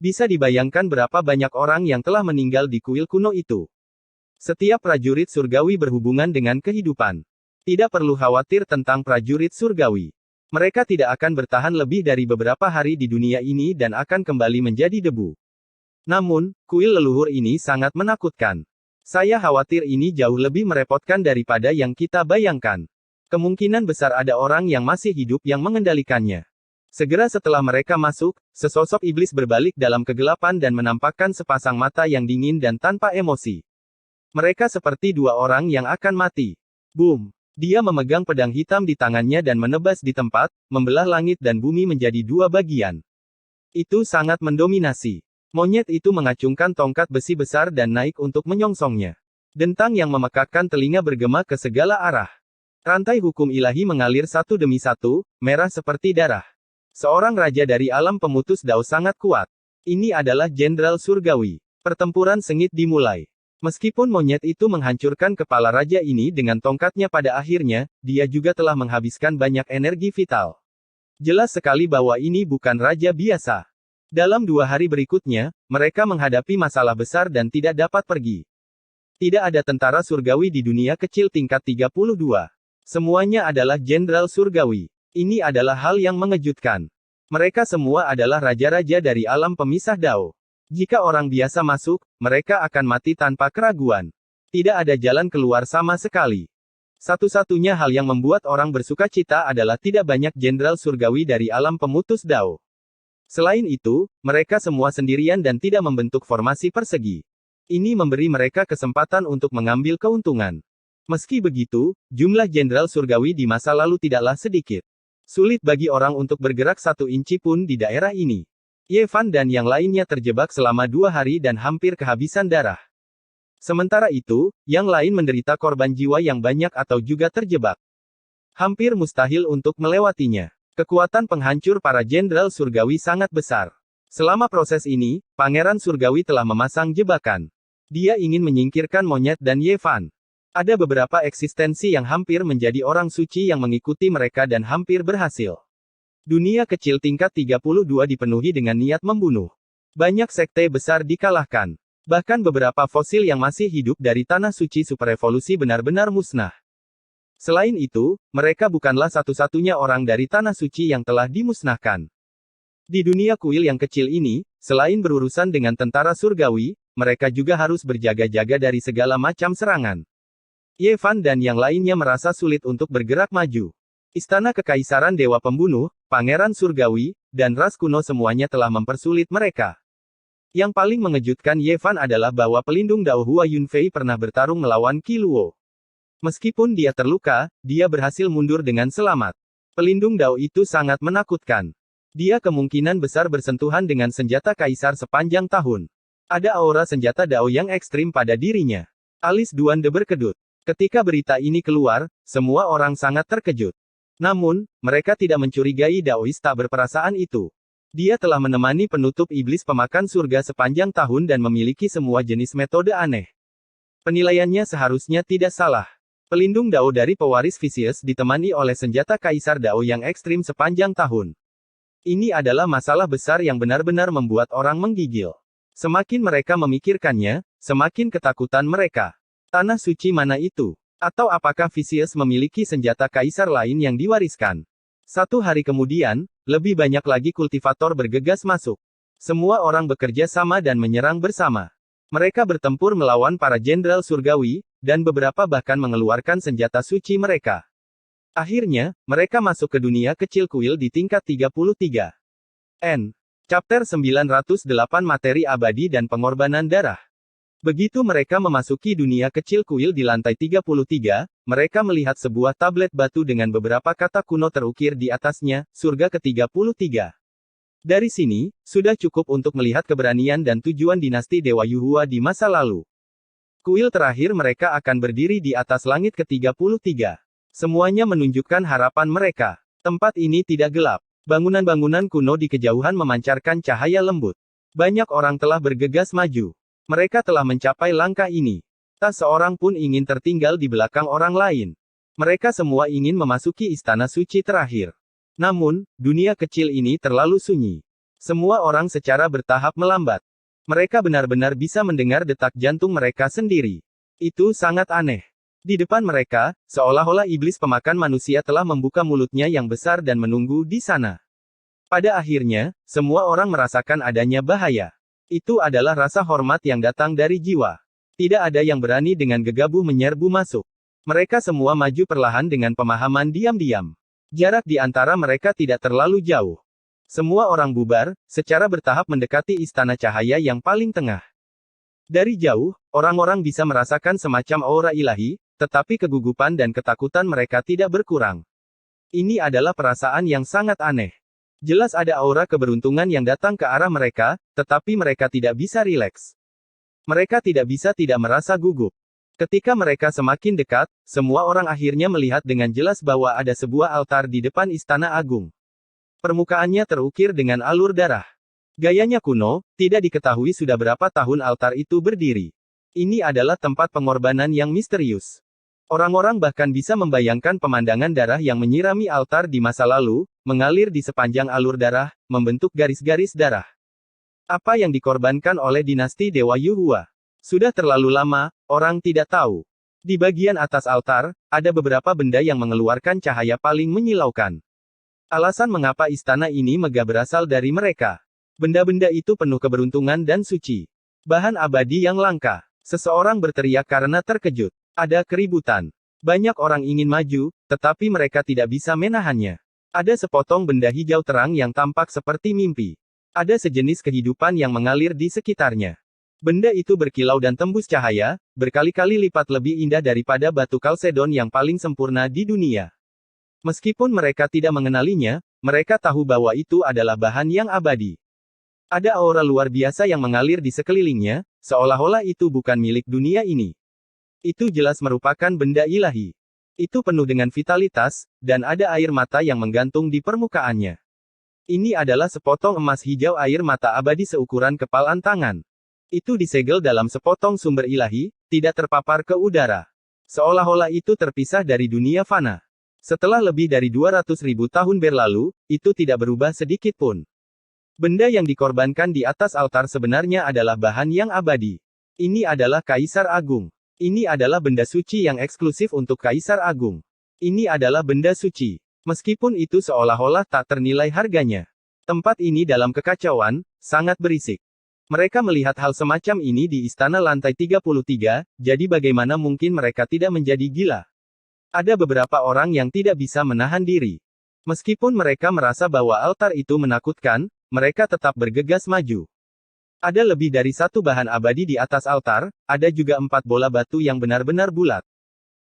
Bisa dibayangkan berapa banyak orang yang telah meninggal di kuil kuno itu. Setiap prajurit surgawi berhubungan dengan kehidupan. Tidak perlu khawatir tentang prajurit surgawi. Mereka tidak akan bertahan lebih dari beberapa hari di dunia ini dan akan kembali menjadi debu. Namun, kuil leluhur ini sangat menakutkan. Saya khawatir ini jauh lebih merepotkan daripada yang kita bayangkan. Kemungkinan besar ada orang yang masih hidup yang mengendalikannya. Segera setelah mereka masuk, sesosok iblis berbalik dalam kegelapan dan menampakkan sepasang mata yang dingin dan tanpa emosi. Mereka seperti dua orang yang akan mati. Boom! Dia memegang pedang hitam di tangannya dan menebas di tempat, membelah langit dan bumi menjadi dua bagian. Itu sangat mendominasi. Monyet itu mengacungkan tongkat besi besar dan naik untuk menyongsongnya. Dentang yang memekakkan telinga bergema ke segala arah. Rantai hukum ilahi mengalir satu demi satu, merah seperti darah. Seorang raja dari alam pemutus dao sangat kuat. Ini adalah Jenderal Surgawi. Pertempuran sengit dimulai. Meskipun monyet itu menghancurkan kepala raja ini dengan tongkatnya pada akhirnya, dia juga telah menghabiskan banyak energi vital. Jelas sekali bahwa ini bukan raja biasa. Dalam 2 hari berikutnya, mereka menghadapi masalah besar dan tidak dapat pergi. Tidak ada tentara surgawi di dunia kecil tingkat 32. Semuanya adalah jenderal surgawi. Ini adalah hal yang mengejutkan. Mereka semua adalah raja-raja dari alam pemisah dao. Jika orang biasa masuk, mereka akan mati tanpa keraguan. Tidak ada jalan keluar sama sekali. Satu-satunya hal yang membuat orang bersuka cita adalah tidak banyak jenderal surgawi dari alam pemutus dao. Selain itu, mereka semua sendirian dan tidak membentuk formasi persegi. Ini memberi mereka kesempatan untuk mengambil keuntungan. Meski begitu, jumlah jenderal surgawi di masa lalu tidaklah sedikit. Sulit bagi orang untuk bergerak 1 inci pun di daerah ini. Ye Fan dan yang lainnya terjebak selama 2 hari dan hampir kehabisan darah. Sementara itu, yang lain menderita korban jiwa yang banyak atau juga terjebak. Hampir mustahil untuk melewatinya. Kekuatan penghancur para jenderal surgawi sangat besar. Selama proses ini, Pangeran Surgawi telah memasang jebakan. Dia ingin menyingkirkan monyet dan Ye Fan. Ada beberapa eksistensi yang hampir menjadi orang suci yang mengikuti mereka dan hampir berhasil. Dunia kecil tingkat 32 dipenuhi dengan niat membunuh. Banyak sekte besar dikalahkan. Bahkan beberapa fosil yang masih hidup dari tanah suci superevolusi benar-benar musnah. Selain itu, mereka bukanlah satu-satunya orang dari tanah suci yang telah dimusnahkan. Di dunia kuil yang kecil ini, selain berurusan dengan tentara surgawi, mereka juga harus berjaga-jaga dari segala macam serangan. Ye Fan dan yang lainnya merasa sulit untuk bergerak maju. Istana Kekaisaran Dewa Pembunuh, Pangeran Surgawi, dan ras kuno semuanya telah mempersulit mereka. Yang paling mengejutkan Ye Fan adalah bahwa pelindung Dao Hua Yunfei pernah bertarung melawan Qi Luo. Meskipun dia terluka, dia berhasil mundur dengan selamat. Pelindung Dao itu sangat menakutkan. Dia kemungkinan besar bersentuhan dengan senjata kaisar sepanjang tahun. Ada aura senjata Dao yang ekstrim pada dirinya. Alis Duan De berkedut. Ketika berita ini keluar, semua orang sangat terkejut. Namun, mereka tidak mencurigai Daois tak berperasaan itu. Dia telah menemani penutup iblis pemakan surga sepanjang tahun dan memiliki semua jenis metode aneh. Penilaiannya seharusnya tidak salah. Pelindung Dao dari pewaris Vicious ditemani oleh senjata kaisar Dao yang ekstrim sepanjang tahun. Ini adalah masalah besar yang benar-benar membuat orang menggigil. Semakin mereka memikirkannya, semakin ketakutan mereka. Tanah suci mana itu? Atau apakah Vicious memiliki senjata kaisar lain yang diwariskan? 1 hari kemudian, lebih banyak lagi kultivator bergegas masuk. Semua orang bekerja sama dan menyerang bersama. Mereka bertempur melawan para jenderal surgawi, dan beberapa bahkan mengeluarkan senjata suci mereka. Akhirnya, mereka masuk ke dunia kecil kuil di tingkat 33. Chapter 908 Materi Abadi dan Pengorbanan Darah. Begitu mereka memasuki dunia kecil kuil di lantai 33, mereka melihat sebuah tablet batu dengan beberapa kata kuno terukir di atasnya, surga ke-33. Dari sini, sudah cukup untuk melihat keberanian dan tujuan dinasti Dewa Yuhua di masa lalu. Kuil terakhir mereka akan berdiri di atas langit ke-33. Semuanya menunjukkan harapan mereka. Tempat ini tidak gelap. Bangunan-bangunan kuno di kejauhan memancarkan cahaya lembut. Banyak orang telah bergegas maju. Mereka telah mencapai langkah ini. Tak seorang pun ingin tertinggal di belakang orang lain. Mereka semua ingin memasuki istana suci terakhir. Namun, dunia kecil ini terlalu sunyi. Semua orang secara bertahap melambat. Mereka benar-benar bisa mendengar detak jantung mereka sendiri. Itu sangat aneh. Di depan mereka, seolah-olah iblis pemakan manusia telah membuka mulutnya yang besar dan menunggu di sana. Pada akhirnya, semua orang merasakan adanya bahaya. Itu adalah rasa hormat yang datang dari jiwa. Tidak ada yang berani dengan gegabah menyerbu masuk. Mereka semua maju perlahan dengan pemahaman diam-diam. Jarak di antara mereka tidak terlalu jauh. Semua orang bubar, secara bertahap mendekati istana cahaya yang paling tengah. Dari jauh, orang-orang bisa merasakan semacam aura ilahi, tetapi kegugupan dan ketakutan mereka tidak berkurang. Ini adalah perasaan yang sangat aneh. Jelas ada aura keberuntungan yang datang ke arah mereka, tetapi mereka tidak bisa rileks. Mereka tidak bisa tidak merasa gugup. Ketika mereka semakin dekat, semua orang akhirnya melihat dengan jelas bahwa ada sebuah altar di depan Istana Agung. Permukaannya terukir dengan alur darah. Gayanya kuno, tidak diketahui sudah berapa tahun altar itu berdiri. Ini adalah tempat pengorbanan yang misterius. Orang-orang bahkan bisa membayangkan pemandangan darah yang menyirami altar di masa lalu, mengalir di sepanjang alur darah, membentuk garis-garis darah. Apa yang dikorbankan oleh dinasti Dewa Yuhua? Sudah terlalu lama, orang tidak tahu. Di bagian atas altar, ada beberapa benda yang mengeluarkan cahaya paling menyilaukan. Alasan mengapa istana ini megah berasal dari mereka. Benda-benda itu penuh keberuntungan dan suci. Bahan abadi yang langka. Seseorang berteriak karena terkejut. Ada keributan. Banyak orang ingin maju, tetapi mereka tidak bisa menahannya. Ada sepotong benda hijau terang yang tampak seperti mimpi. Ada sejenis kehidupan yang mengalir di sekitarnya. Benda itu berkilau dan tembus cahaya, berkali-kali lipat lebih indah daripada batu kalsedon yang paling sempurna di dunia. Meskipun mereka tidak mengenalinya, mereka tahu bahwa itu adalah bahan yang abadi. Ada aura luar biasa yang mengalir di sekelilingnya, seolah-olah itu bukan milik dunia ini. Itu jelas merupakan benda ilahi. Itu penuh dengan vitalitas, dan ada air mata yang menggantung di permukaannya. Ini adalah sepotong emas hijau air mata abadi seukuran kepalan tangan. Itu disegel dalam sepotong sumber ilahi, tidak terpapar ke udara. Seolah-olah itu terpisah dari dunia fana. Setelah lebih dari 200.000 tahun berlalu, itu tidak berubah sedikit pun. Benda yang dikorbankan di atas altar sebenarnya adalah bahan yang abadi. Ini adalah Kaisar Agung. Ini adalah benda suci yang eksklusif untuk Kaisar Agung. Ini adalah benda suci. Meskipun itu seolah-olah tak ternilai harganya. Tempat ini dalam kekacauan, sangat berisik. Mereka melihat hal semacam ini di istana lantai 33, jadi bagaimana mungkin mereka tidak menjadi gila? Ada beberapa orang yang tidak bisa menahan diri. Meskipun mereka merasa bahwa altar itu menakutkan, mereka tetap bergegas maju. Ada lebih dari satu bahan abadi di atas altar, ada juga 4 bola batu yang benar-benar bulat.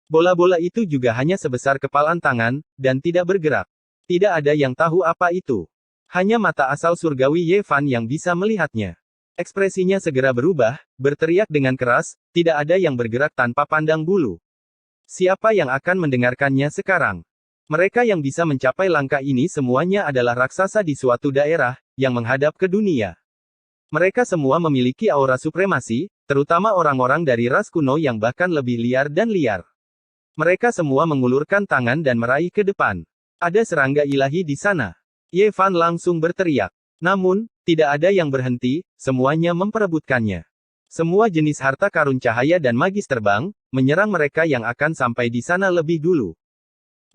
Bola-bola itu juga hanya sebesar kepalan tangan, dan tidak bergerak. Tidak ada yang tahu apa itu. Hanya mata asal surgawi Ye Fan yang bisa melihatnya. Ekspresinya segera berubah, berteriak dengan keras, tidak ada yang bergerak tanpa pandang bulu. Siapa yang akan mendengarkannya sekarang? Mereka yang bisa mencapai langkah ini semuanya adalah raksasa di suatu daerah, yang menghadap ke dunia. Mereka semua memiliki aura supremasi, terutama orang-orang dari ras kuno yang bahkan lebih liar dan liar. Mereka semua mengulurkan tangan dan meraih ke depan. Ada serangga ilahi di sana. Ye Fan langsung berteriak. Namun, tidak ada yang berhenti, semuanya memperebutkannya. Semua jenis harta karun cahaya dan magis terbang, menyerang mereka yang akan sampai di sana lebih dulu.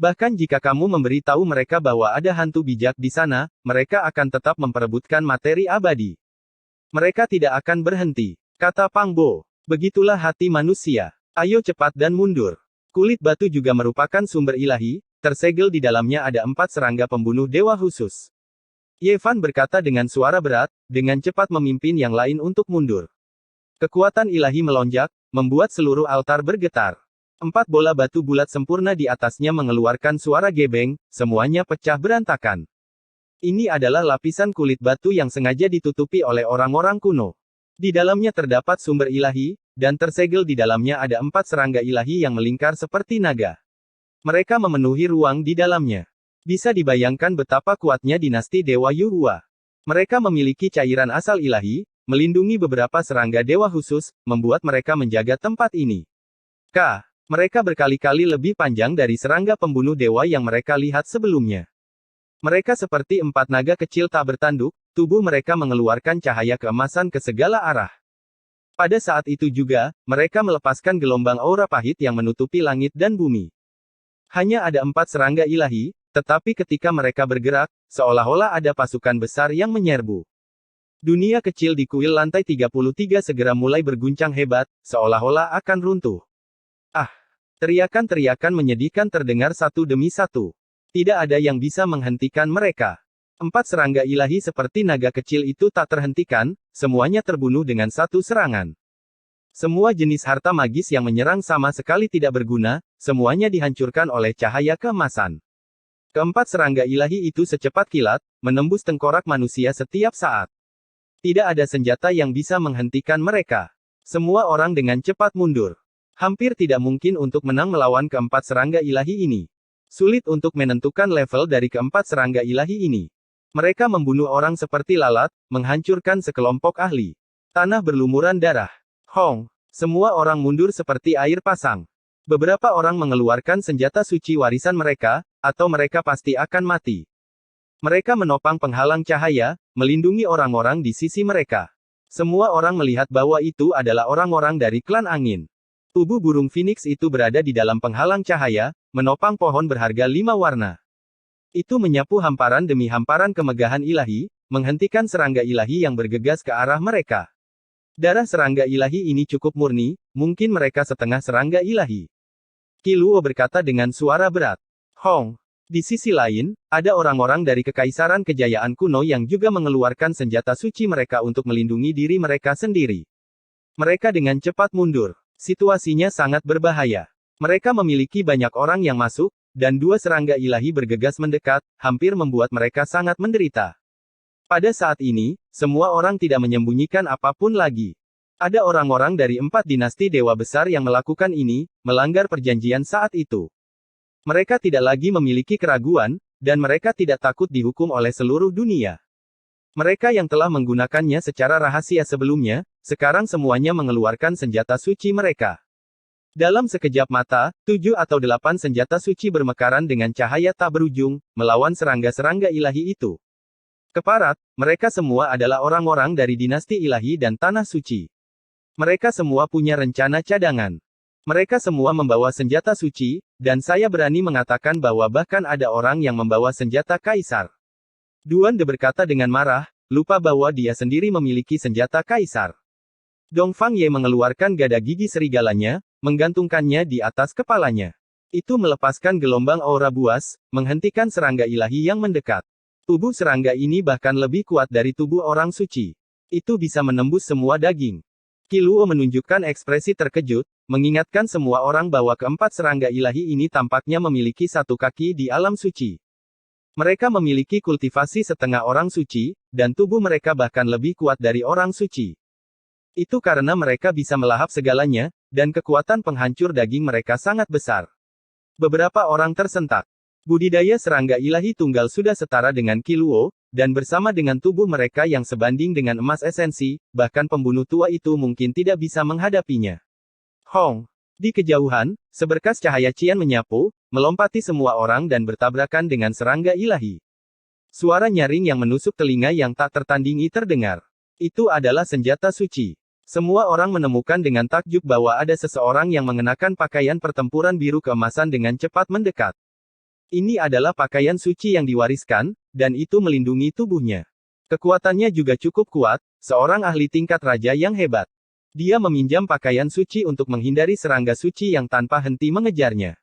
Bahkan jika kamu memberitahu mereka bahwa ada hantu bijak di sana, mereka akan tetap memperebutkan materi abadi. Mereka tidak akan berhenti, kata Pang Bo. Begitulah hati manusia. Ayo cepat dan mundur. Kulit batu juga merupakan sumber ilahi, tersegel di dalamnya ada 4 serangga pembunuh dewa khusus. Ye Fan berkata dengan suara berat, dengan cepat memimpin yang lain untuk mundur. Kekuatan ilahi melonjak, membuat seluruh altar bergetar. 4 bola batu bulat sempurna di atasnya mengeluarkan suara gebeng, semuanya pecah berantakan. Ini adalah lapisan kulit batu yang sengaja ditutupi oleh orang-orang kuno. Di dalamnya terdapat sumber ilahi, dan tersegel di dalamnya ada 4 serangga ilahi yang melingkar seperti naga. Mereka memenuhi ruang di dalamnya. Bisa dibayangkan betapa kuatnya dinasti Dewa Yuhua. Mereka memiliki cairan asal ilahi, melindungi beberapa serangga dewa khusus, membuat mereka menjaga tempat ini. Mereka berkali-kali lebih panjang dari serangga pembunuh dewa yang mereka lihat sebelumnya. Mereka seperti 4 naga kecil tak bertanduk, tubuh mereka mengeluarkan cahaya keemasan ke segala arah. Pada saat itu juga, mereka melepaskan gelombang aura pahit yang menutupi langit dan bumi. Hanya ada 4 serangga ilahi, tetapi ketika mereka bergerak, seolah-olah ada pasukan besar yang menyerbu. Dunia kecil di kuil lantai 33 segera mulai berguncang hebat, seolah-olah akan runtuh. Teriakan-teriakan menyedihkan terdengar satu demi satu. Tidak ada yang bisa menghentikan mereka. 4 serangga ilahi seperti naga kecil itu tak terhentikan, semuanya terbunuh dengan satu serangan. Semua jenis harta magis yang menyerang sama sekali tidak berguna, semuanya dihancurkan oleh cahaya keemasan. Keempat serangga ilahi itu secepat kilat, menembus tengkorak manusia setiap saat. Tidak ada senjata yang bisa menghentikan mereka. Semua orang dengan cepat mundur. Hampir tidak mungkin untuk menang melawan keempat serangga ilahi ini. Sulit untuk menentukan level dari keempat serangga ilahi ini. Mereka membunuh orang seperti lalat, menghancurkan sekelompok ahli. Tanah berlumuran darah. Semua orang mundur seperti air pasang. Beberapa orang mengeluarkan senjata suci warisan mereka, atau mereka pasti akan mati. Mereka menopang penghalang cahaya, melindungi orang-orang di sisi mereka. Semua orang melihat bahwa itu adalah orang-orang dari klan angin. Tubuh burung Phoenix itu berada di dalam penghalang cahaya, menopang pohon berharga 5 warna. Itu menyapu hamparan demi hamparan kemegahan ilahi, menghentikan serangga ilahi yang bergegas ke arah mereka. Darah serangga ilahi ini cukup murni, mungkin mereka setengah serangga ilahi. Qi Luo berkata dengan suara berat. Di sisi lain, ada orang-orang dari Kekaisaran Kejayaan kuno yang juga mengeluarkan senjata suci mereka untuk melindungi diri mereka sendiri. Mereka dengan cepat mundur. Situasinya sangat berbahaya. Mereka memiliki banyak orang yang masuk, dan 2 serangga ilahi bergegas mendekat, hampir membuat mereka sangat menderita. Pada saat ini, semua orang tidak menyembunyikan apapun lagi. Ada orang-orang dari 4 dinasti dewa besar yang melakukan ini, melanggar perjanjian saat itu. Mereka tidak lagi memiliki keraguan, dan mereka tidak takut dihukum oleh seluruh dunia. Mereka yang telah menggunakannya secara rahasia sebelumnya, sekarang semuanya mengeluarkan senjata suci mereka. Dalam sekejap mata, 7 atau 8 senjata suci bermekaran dengan cahaya tak berujung, melawan serangga-serangga ilahi itu. Keparat, mereka semua adalah orang-orang dari dinasti ilahi dan tanah suci. Mereka semua punya rencana cadangan. Mereka semua membawa senjata suci, dan saya berani mengatakan bahwa bahkan ada orang yang membawa senjata kaisar. Duan De berkata dengan marah, lupa bahwa dia sendiri memiliki senjata kaisar. Dong Fang Ye mengeluarkan gada gigi serigalanya, menggantungkannya di atas kepalanya. Itu melepaskan gelombang aura buas, menghentikan serangga ilahi yang mendekat. Tubuh serangga ini bahkan lebih kuat dari tubuh orang suci. Itu bisa menembus semua daging. Qi Luo menunjukkan ekspresi terkejut, mengingatkan semua orang bahwa keempat serangga ilahi ini tampaknya memiliki satu kaki di alam suci. Mereka memiliki kultivasi setengah orang suci, dan tubuh mereka bahkan lebih kuat dari orang suci. Itu karena mereka bisa melahap segalanya, dan kekuatan penghancur daging mereka sangat besar. Beberapa orang tersentak. Budidaya serangga ilahi tunggal sudah setara dengan Qi Luo, dan bersama dengan tubuh mereka yang sebanding dengan emas esensi, bahkan pembunuh tua itu mungkin tidak bisa menghadapinya. Di kejauhan, seberkas cahaya cian menyapu, melompati semua orang dan bertabrakan dengan serangga ilahi. Suara nyaring yang menusuk telinga yang tak tertandingi terdengar. Itu adalah senjata suci. Semua orang menemukan dengan takjub bahwa ada seseorang yang mengenakan pakaian pertempuran biru keemasan dengan cepat mendekat. Ini adalah pakaian suci yang diwariskan, dan itu melindungi tubuhnya. Kekuatannya juga cukup kuat, seorang ahli tingkat raja yang hebat. Dia meminjam pakaian suci untuk menghindari serangga suci yang tanpa henti mengejarnya.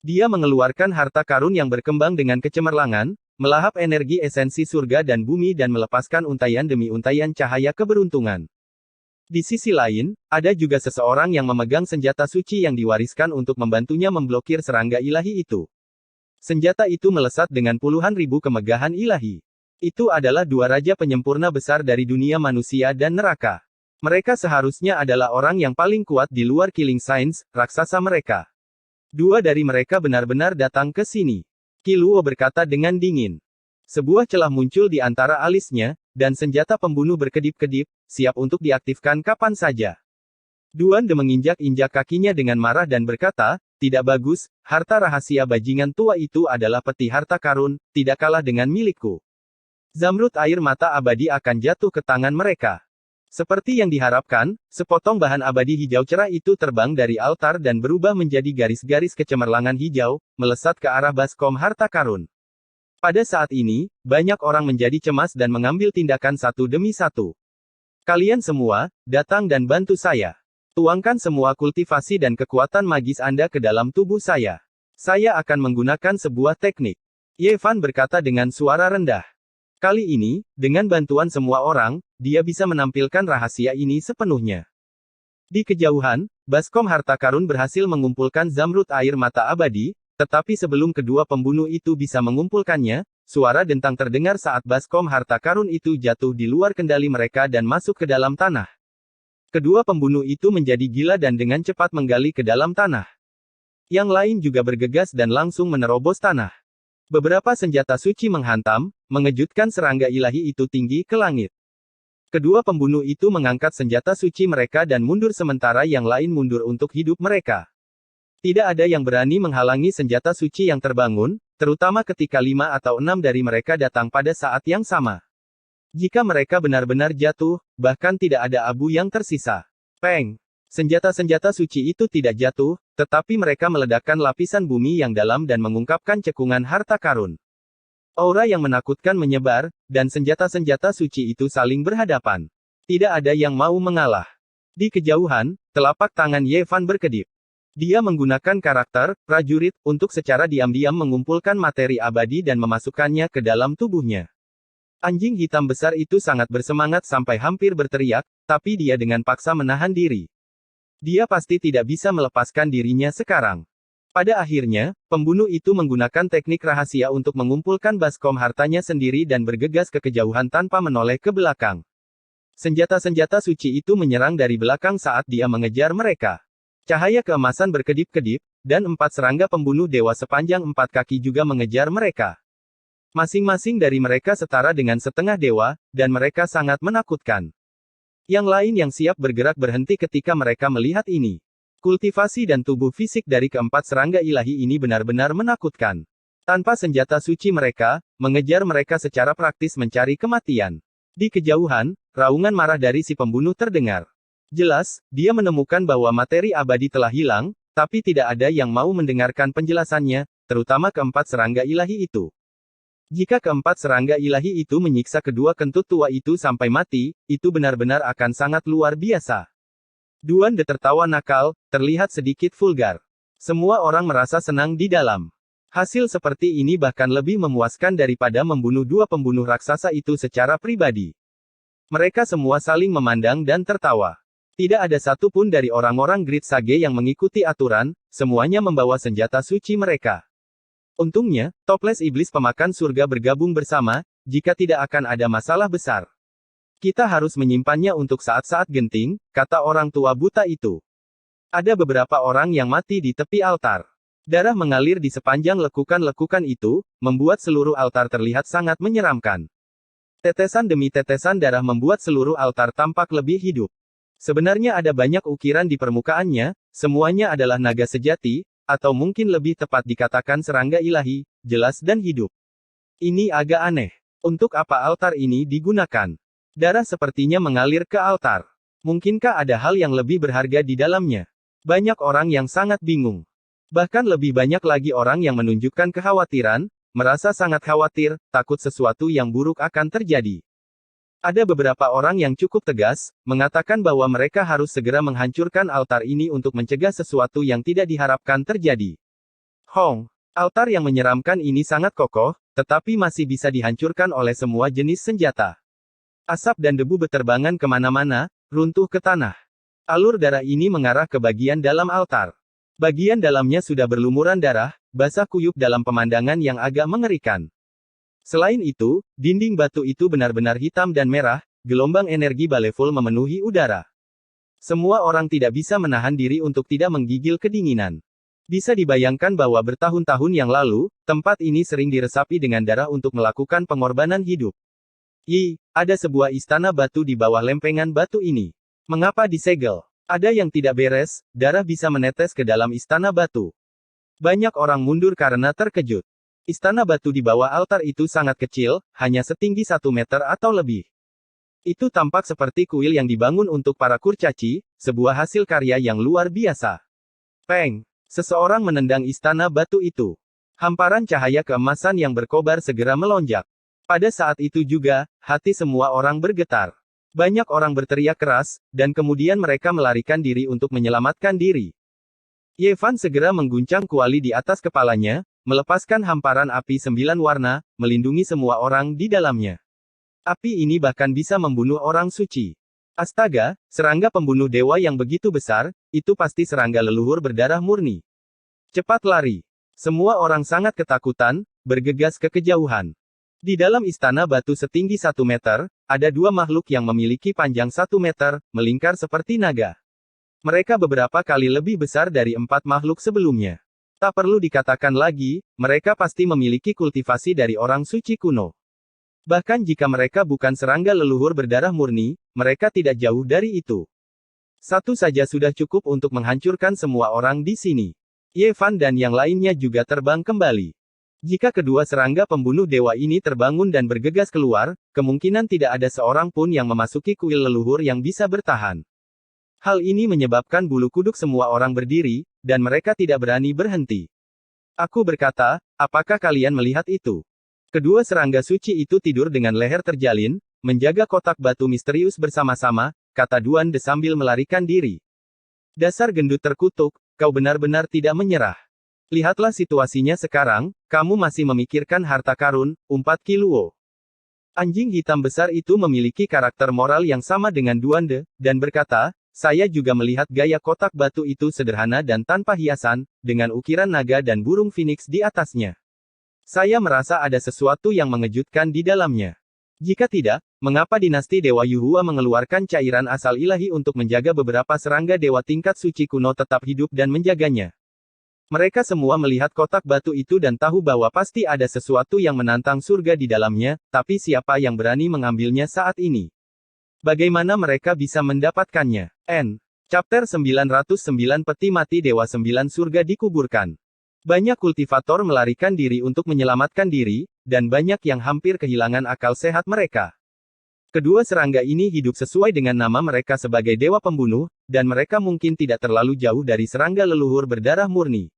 Dia mengeluarkan harta karun yang berkembang dengan kecemerlangan, melahap energi esensi surga dan bumi dan melepaskan untaian demi untaian cahaya keberuntungan. Di sisi lain, ada juga seseorang yang memegang senjata suci yang diwariskan untuk membantunya memblokir serangga ilahi itu. Senjata itu melesat dengan puluhan ribu kemegahan ilahi. Itu adalah 2 raja penyempurna besar dari dunia manusia dan neraka. Mereka seharusnya adalah orang yang paling kuat di luar Killing Saints, raksasa mereka. Dua dari mereka benar-benar datang ke sini. Qi Luo berkata dengan dingin. Sebuah celah muncul di antara alisnya, dan senjata pembunuh berkedip-kedip, siap untuk diaktifkan kapan saja. Duan De menginjak-injak kakinya dengan marah dan berkata, tidak bagus, harta rahasia bajingan tua itu adalah peti harta karun, tidak kalah dengan milikku. Zamrud air mata abadi akan jatuh ke tangan mereka. Seperti yang diharapkan, sepotong bahan abadi hijau cerah itu terbang dari altar dan berubah menjadi garis-garis kecemerlangan hijau, melesat ke arah baskom harta karun. Pada saat ini, banyak orang menjadi cemas dan mengambil tindakan satu demi satu. Kalian semua, datang dan bantu saya. Tuangkan semua kultivasi dan kekuatan magis Anda ke dalam tubuh saya. Saya akan menggunakan sebuah teknik. Ye Fan berkata dengan suara rendah. Kali ini, dengan bantuan semua orang, dia bisa menampilkan rahasia ini sepenuhnya. Di kejauhan, baskom harta karun berhasil mengumpulkan zamrud air mata abadi, tetapi sebelum kedua pembunuh itu bisa mengumpulkannya, suara dentang terdengar saat baskom harta karun itu jatuh di luar kendali mereka dan masuk ke dalam tanah. Kedua pembunuh itu menjadi gila dan dengan cepat menggali ke dalam tanah. Yang lain juga bergegas dan langsung menerobos tanah. Beberapa senjata suci menghantam, mengejutkan serangga ilahi itu tinggi ke langit. Kedua pembunuh itu mengangkat senjata suci mereka dan mundur sementara yang lain mundur untuk hidup mereka. Tidak ada yang berani menghalangi senjata suci yang terbangun, terutama ketika 5 atau 6 dari mereka datang pada saat yang sama. Jika mereka benar-benar jatuh, bahkan tidak ada abu yang tersisa. Peng! Senjata-senjata suci itu tidak jatuh, tetapi mereka meledakkan lapisan bumi yang dalam dan mengungkapkan cekungan harta karun. Aura yang menakutkan menyebar, dan senjata-senjata suci itu saling berhadapan. Tidak ada yang mau mengalah. Di kejauhan, telapak tangan Ye Fan berkedip. Dia menggunakan karakter, prajurit, untuk secara diam-diam mengumpulkan materi abadi dan memasukkannya ke dalam tubuhnya. Anjing hitam besar itu sangat bersemangat sampai hampir berteriak, tapi dia dengan paksa menahan diri. Dia pasti tidak bisa melepaskan dirinya sekarang. Pada akhirnya, pembunuh itu menggunakan teknik rahasia untuk mengumpulkan baskom hartanya sendiri dan bergegas ke kejauhan tanpa menoleh ke belakang. Senjata-senjata suci itu menyerang dari belakang saat dia mengejar mereka. Cahaya keemasan berkedip-kedip, dan 4 serangga pembunuh dewa sepanjang 4 kaki juga mengejar mereka. Masing-masing dari mereka setara dengan setengah dewa, dan mereka sangat menakutkan. Yang lain yang siap bergerak berhenti ketika mereka melihat ini. Kultivasi dan tubuh fisik dari keempat serangga ilahi ini benar-benar menakutkan. Tanpa senjata suci mereka, mengejar mereka secara praktis mencari kematian. Di kejauhan, raungan marah dari si pembunuh terdengar. Jelas, dia menemukan bahwa materi abadi telah hilang, tapi tidak ada yang mau mendengarkan penjelasannya, terutama keempat serangga ilahi itu. Jika keempat serangga ilahi itu menyiksa kedua kentut tua itu sampai mati, itu benar-benar akan sangat luar biasa. Duan De tertawa nakal, terlihat sedikit vulgar. Semua orang merasa senang di dalam. Hasil seperti ini bahkan lebih memuaskan daripada membunuh dua pembunuh raksasa itu secara pribadi. Mereka semua saling memandang dan tertawa. Tidak ada satupun dari orang-orang Grid Sage yang mengikuti aturan, semuanya membawa senjata suci mereka. Untungnya, toples iblis pemakan surga bergabung bersama, jika tidak akan ada masalah besar. Kita harus menyimpannya untuk saat-saat genting, kata orang tua buta itu. Ada beberapa orang yang mati di tepi altar. Darah mengalir di sepanjang lekukan-lekukan itu, membuat seluruh altar terlihat sangat menyeramkan. Tetesan demi tetesan darah membuat seluruh altar tampak lebih hidup. Sebenarnya ada banyak ukiran di permukaannya, semuanya adalah naga sejati, atau mungkin lebih tepat dikatakan serangga ilahi, jelas dan hidup. Ini agak aneh. Untuk apa altar ini digunakan? Darah sepertinya mengalir ke altar. Mungkinkah ada hal yang lebih berharga di dalamnya? Banyak orang yang sangat bingung. Bahkan lebih banyak lagi orang yang menunjukkan kekhawatiran, merasa sangat khawatir, takut sesuatu yang buruk akan terjadi. Ada beberapa orang yang cukup tegas, mengatakan bahwa mereka harus segera menghancurkan altar ini untuk mencegah sesuatu yang tidak diharapkan terjadi. Hong, altar yang menyeramkan ini sangat kokoh, tetapi masih bisa dihancurkan oleh semua jenis senjata. Asap dan debu beterbangan kemana-mana, runtuh ke tanah. Alur darah ini mengarah ke bagian dalam altar. Bagian dalamnya sudah berlumuran darah, basah kuyup dalam pemandangan yang agak mengerikan. Selain itu, dinding batu itu benar-benar hitam dan merah, gelombang energi baleful memenuhi udara. Semua orang tidak bisa menahan diri untuk tidak menggigil kedinginan. Bisa dibayangkan bahwa bertahun-tahun yang lalu, tempat ini sering diresapi dengan darah untuk melakukan pengorbanan hidup. Ada sebuah istana batu di bawah lempengan batu ini. Mengapa disegel? Ada yang tidak beres, darah bisa menetes ke dalam istana batu. Banyak orang mundur karena terkejut. Istana batu di bawah altar itu sangat kecil, hanya setinggi 1 meter atau lebih. Itu tampak seperti kuil yang dibangun untuk para kurcaci, sebuah hasil karya yang luar biasa. Peng! Seseorang menendang istana batu itu. Hamparan cahaya keemasan yang berkobar segera melonjak. Pada saat itu juga, hati semua orang bergetar. Banyak orang berteriak keras, dan kemudian mereka melarikan diri untuk menyelamatkan diri. Yevan segera mengguncang kuali di atas kepalanya, melepaskan hamparan api 9 warna, melindungi semua orang di dalamnya. Api ini bahkan bisa membunuh orang suci. Astaga, serangga pembunuh dewa yang begitu besar, itu pasti serangga leluhur berdarah murni. Cepat lari. Semua orang sangat ketakutan, bergegas ke kejauhan. Di dalam istana batu setinggi 1 meter, ada 2 makhluk yang memiliki panjang 1 meter, melingkar seperti naga. Mereka beberapa kali lebih besar dari 4 makhluk sebelumnya. Tak perlu dikatakan lagi, mereka pasti memiliki kultivasi dari orang suci kuno. Bahkan jika mereka bukan serangga leluhur berdarah murni, mereka tidak jauh dari itu. Satu saja sudah cukup untuk menghancurkan semua orang di sini. Yevan dan yang lainnya juga terbang kembali. Jika kedua serangga pembunuh dewa ini terbangun dan bergegas keluar, kemungkinan tidak ada seorang pun yang memasuki kuil leluhur yang bisa bertahan. Hal ini menyebabkan bulu kuduk semua orang berdiri, dan mereka tidak berani berhenti. Aku berkata, apakah kalian melihat itu? Kedua serangga suci itu tidur dengan leher terjalin, menjaga kotak batu misterius bersama-sama, kata Duan De sambil melarikan diri. Dasar gendut terkutuk, kau benar-benar tidak menyerah. Lihatlah situasinya sekarang, kamu masih memikirkan harta karun, umpat Kiluo. Anjing hitam besar itu memiliki karakter moral yang sama dengan Duan De, dan berkata, saya juga melihat gaya kotak batu itu sederhana dan tanpa hiasan, dengan ukiran naga dan burung phoenix di atasnya. Saya merasa ada sesuatu yang mengejutkan di dalamnya. Jika tidak, mengapa dinasti Dewa Yuhua mengeluarkan cairan asal ilahi untuk menjaga beberapa serangga dewa tingkat suci kuno tetap hidup dan menjaganya? Mereka semua melihat kotak batu itu dan tahu bahwa pasti ada sesuatu yang menantang surga di dalamnya, tapi siapa yang berani mengambilnya saat ini? Bagaimana mereka bisa mendapatkannya? Chapter 909 Peti Mati Dewa 9 Surga dikuburkan. Banyak kultivator melarikan diri untuk menyelamatkan diri, dan banyak yang hampir kehilangan akal sehat mereka. Kedua serangga ini hidup sesuai dengan nama mereka sebagai dewa pembunuh, dan mereka mungkin tidak terlalu jauh dari serangga leluhur berdarah murni.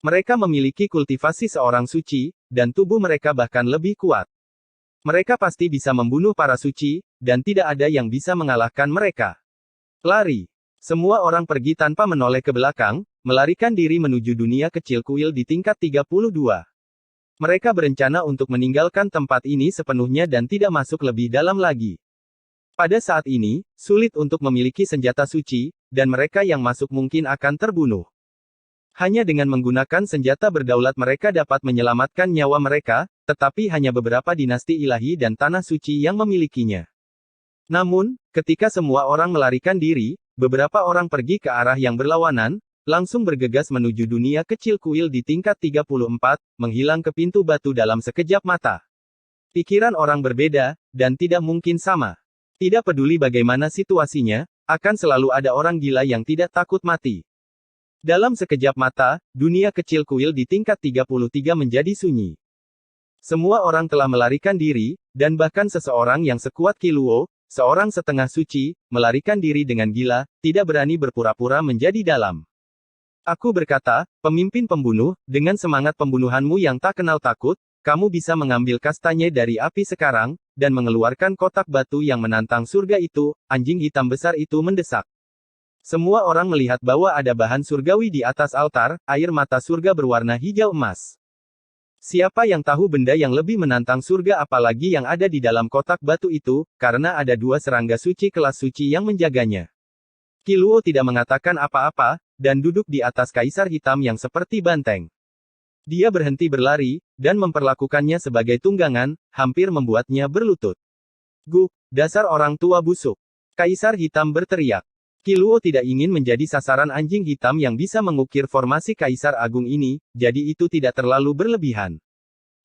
Mereka memiliki kultivasi seorang suci, dan tubuh mereka bahkan lebih kuat. Mereka pasti bisa membunuh para suci, dan tidak ada yang bisa mengalahkan mereka. Lari. Semua orang pergi tanpa menoleh ke belakang, melarikan diri menuju dunia kecil kuil di tingkat 32. Mereka berencana untuk meninggalkan tempat ini sepenuhnya dan tidak masuk lebih dalam lagi. Pada saat ini, sulit untuk memiliki senjata suci, dan mereka yang masuk mungkin akan terbunuh. Hanya dengan menggunakan senjata berdaulat mereka dapat menyelamatkan nyawa mereka, tetapi hanya beberapa dinasti ilahi dan tanah suci yang memilikinya. Namun, ketika semua orang melarikan diri, beberapa orang pergi ke arah yang berlawanan, langsung bergegas menuju dunia kecil kuil di tingkat 34, menghilang ke pintu batu dalam sekejap mata. Pikiran orang berbeda, dan tidak mungkin sama. Tidak peduli bagaimana situasinya, akan selalu ada orang gila yang tidak takut mati. Dalam sekejap mata, dunia kecil kuil di tingkat 33 menjadi sunyi. Semua orang telah melarikan diri, dan bahkan seseorang yang sekuat Kiluo, seorang setengah suci, melarikan diri dengan gila, tidak berani berpura-pura menjadi dalam. Aku berkata, pemimpin pembunuh, dengan semangat pembunuhanmu yang tak kenal takut, kamu bisa mengambil kastanya dari api sekarang, dan mengeluarkan kotak batu yang menantang surga itu, anjing hitam besar itu mendesak. Semua orang melihat bahwa ada bahan surgawi di atas altar, air mata surga berwarna hijau emas. Siapa yang tahu benda yang lebih menantang surga apalagi yang ada di dalam kotak batu itu, karena ada dua serangga suci kelas suci yang menjaganya. Kiluo tidak mengatakan apa-apa, dan duduk di atas kaisar hitam yang seperti banteng. Dia berhenti berlari, dan memperlakukannya sebagai tunggangan, hampir membuatnya berlutut. Guk, dasar orang tua busuk. Kaisar hitam berteriak. Qiluo tidak ingin menjadi sasaran anjing hitam yang bisa mengukir formasi Kaisar Agung ini, jadi itu tidak terlalu berlebihan.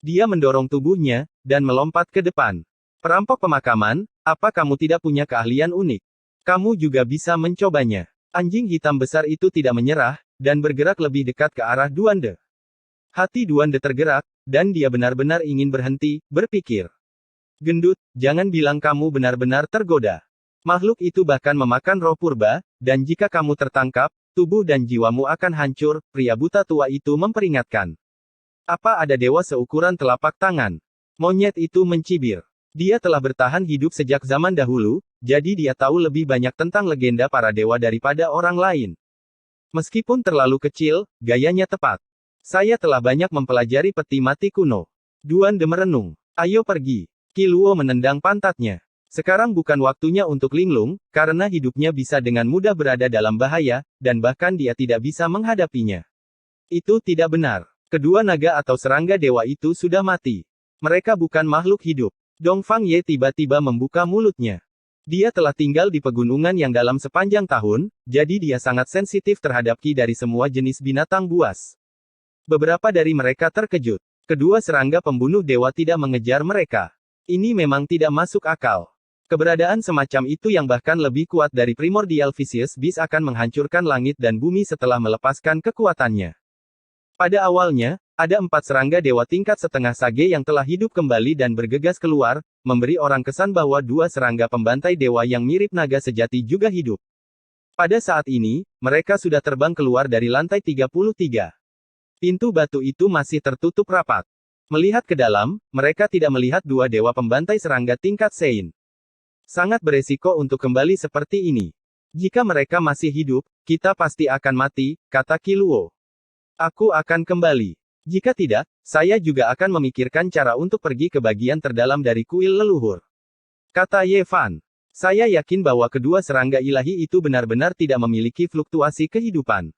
Dia mendorong tubuhnya, dan melompat ke depan. Perampok pemakaman, apa kamu tidak punya keahlian unik? Kamu juga bisa mencobanya. Anjing hitam besar itu tidak menyerah, dan bergerak lebih dekat ke arah Duande. Hati Duande tergerak, dan dia benar-benar ingin berhenti, berpikir. Gendut, jangan bilang kamu benar-benar tergoda. Makhluk itu bahkan memakan roh purba, dan jika kamu tertangkap, tubuh dan jiwamu akan hancur, pria buta tua itu memperingatkan. Apa ada dewa seukuran telapak tangan? Monyet itu mencibir. Dia telah bertahan hidup sejak zaman dahulu, jadi dia tahu lebih banyak tentang legenda para dewa daripada orang lain. Meskipun terlalu kecil, gayanya tepat. Saya telah banyak mempelajari peti mati kuno. Duande merenung. Ayo pergi. Qiluo menendang pantatnya. Sekarang bukan waktunya untuk linglung, karena hidupnya bisa dengan mudah berada dalam bahaya, dan bahkan dia tidak bisa menghadapinya. Itu tidak benar. Kedua naga atau serangga dewa itu sudah mati. Mereka bukan makhluk hidup. Dongfang Ye tiba-tiba membuka mulutnya. Dia telah tinggal di pegunungan yang dalam sepanjang tahun, jadi dia sangat sensitif terhadap ki dari semua jenis binatang buas. Beberapa dari mereka terkejut. Kedua serangga pembunuh dewa tidak mengejar mereka. Ini memang tidak masuk akal. Keberadaan semacam itu yang bahkan lebih kuat dari Primordial Vicious Beast akan menghancurkan langit dan bumi setelah melepaskan kekuatannya. Pada awalnya, ada 4 serangga dewa tingkat setengah sage yang telah hidup kembali dan bergegas keluar, memberi orang kesan bahwa 2 serangga pembantai dewa yang mirip naga sejati juga hidup. Pada saat ini, mereka sudah terbang keluar dari lantai 33. Pintu batu itu masih tertutup rapat. Melihat ke dalam, mereka tidak melihat 2 dewa pembantai serangga tingkat Sein. Sangat beresiko untuk kembali seperti ini. Jika mereka masih hidup, kita pasti akan mati, kata Qiluo. Aku akan kembali. Jika tidak, saya juga akan memikirkan cara untuk pergi ke bagian terdalam dari kuil leluhur. Kata Ye Fan. Saya yakin bahwa kedua serangga ilahi itu benar-benar tidak memiliki fluktuasi kehidupan.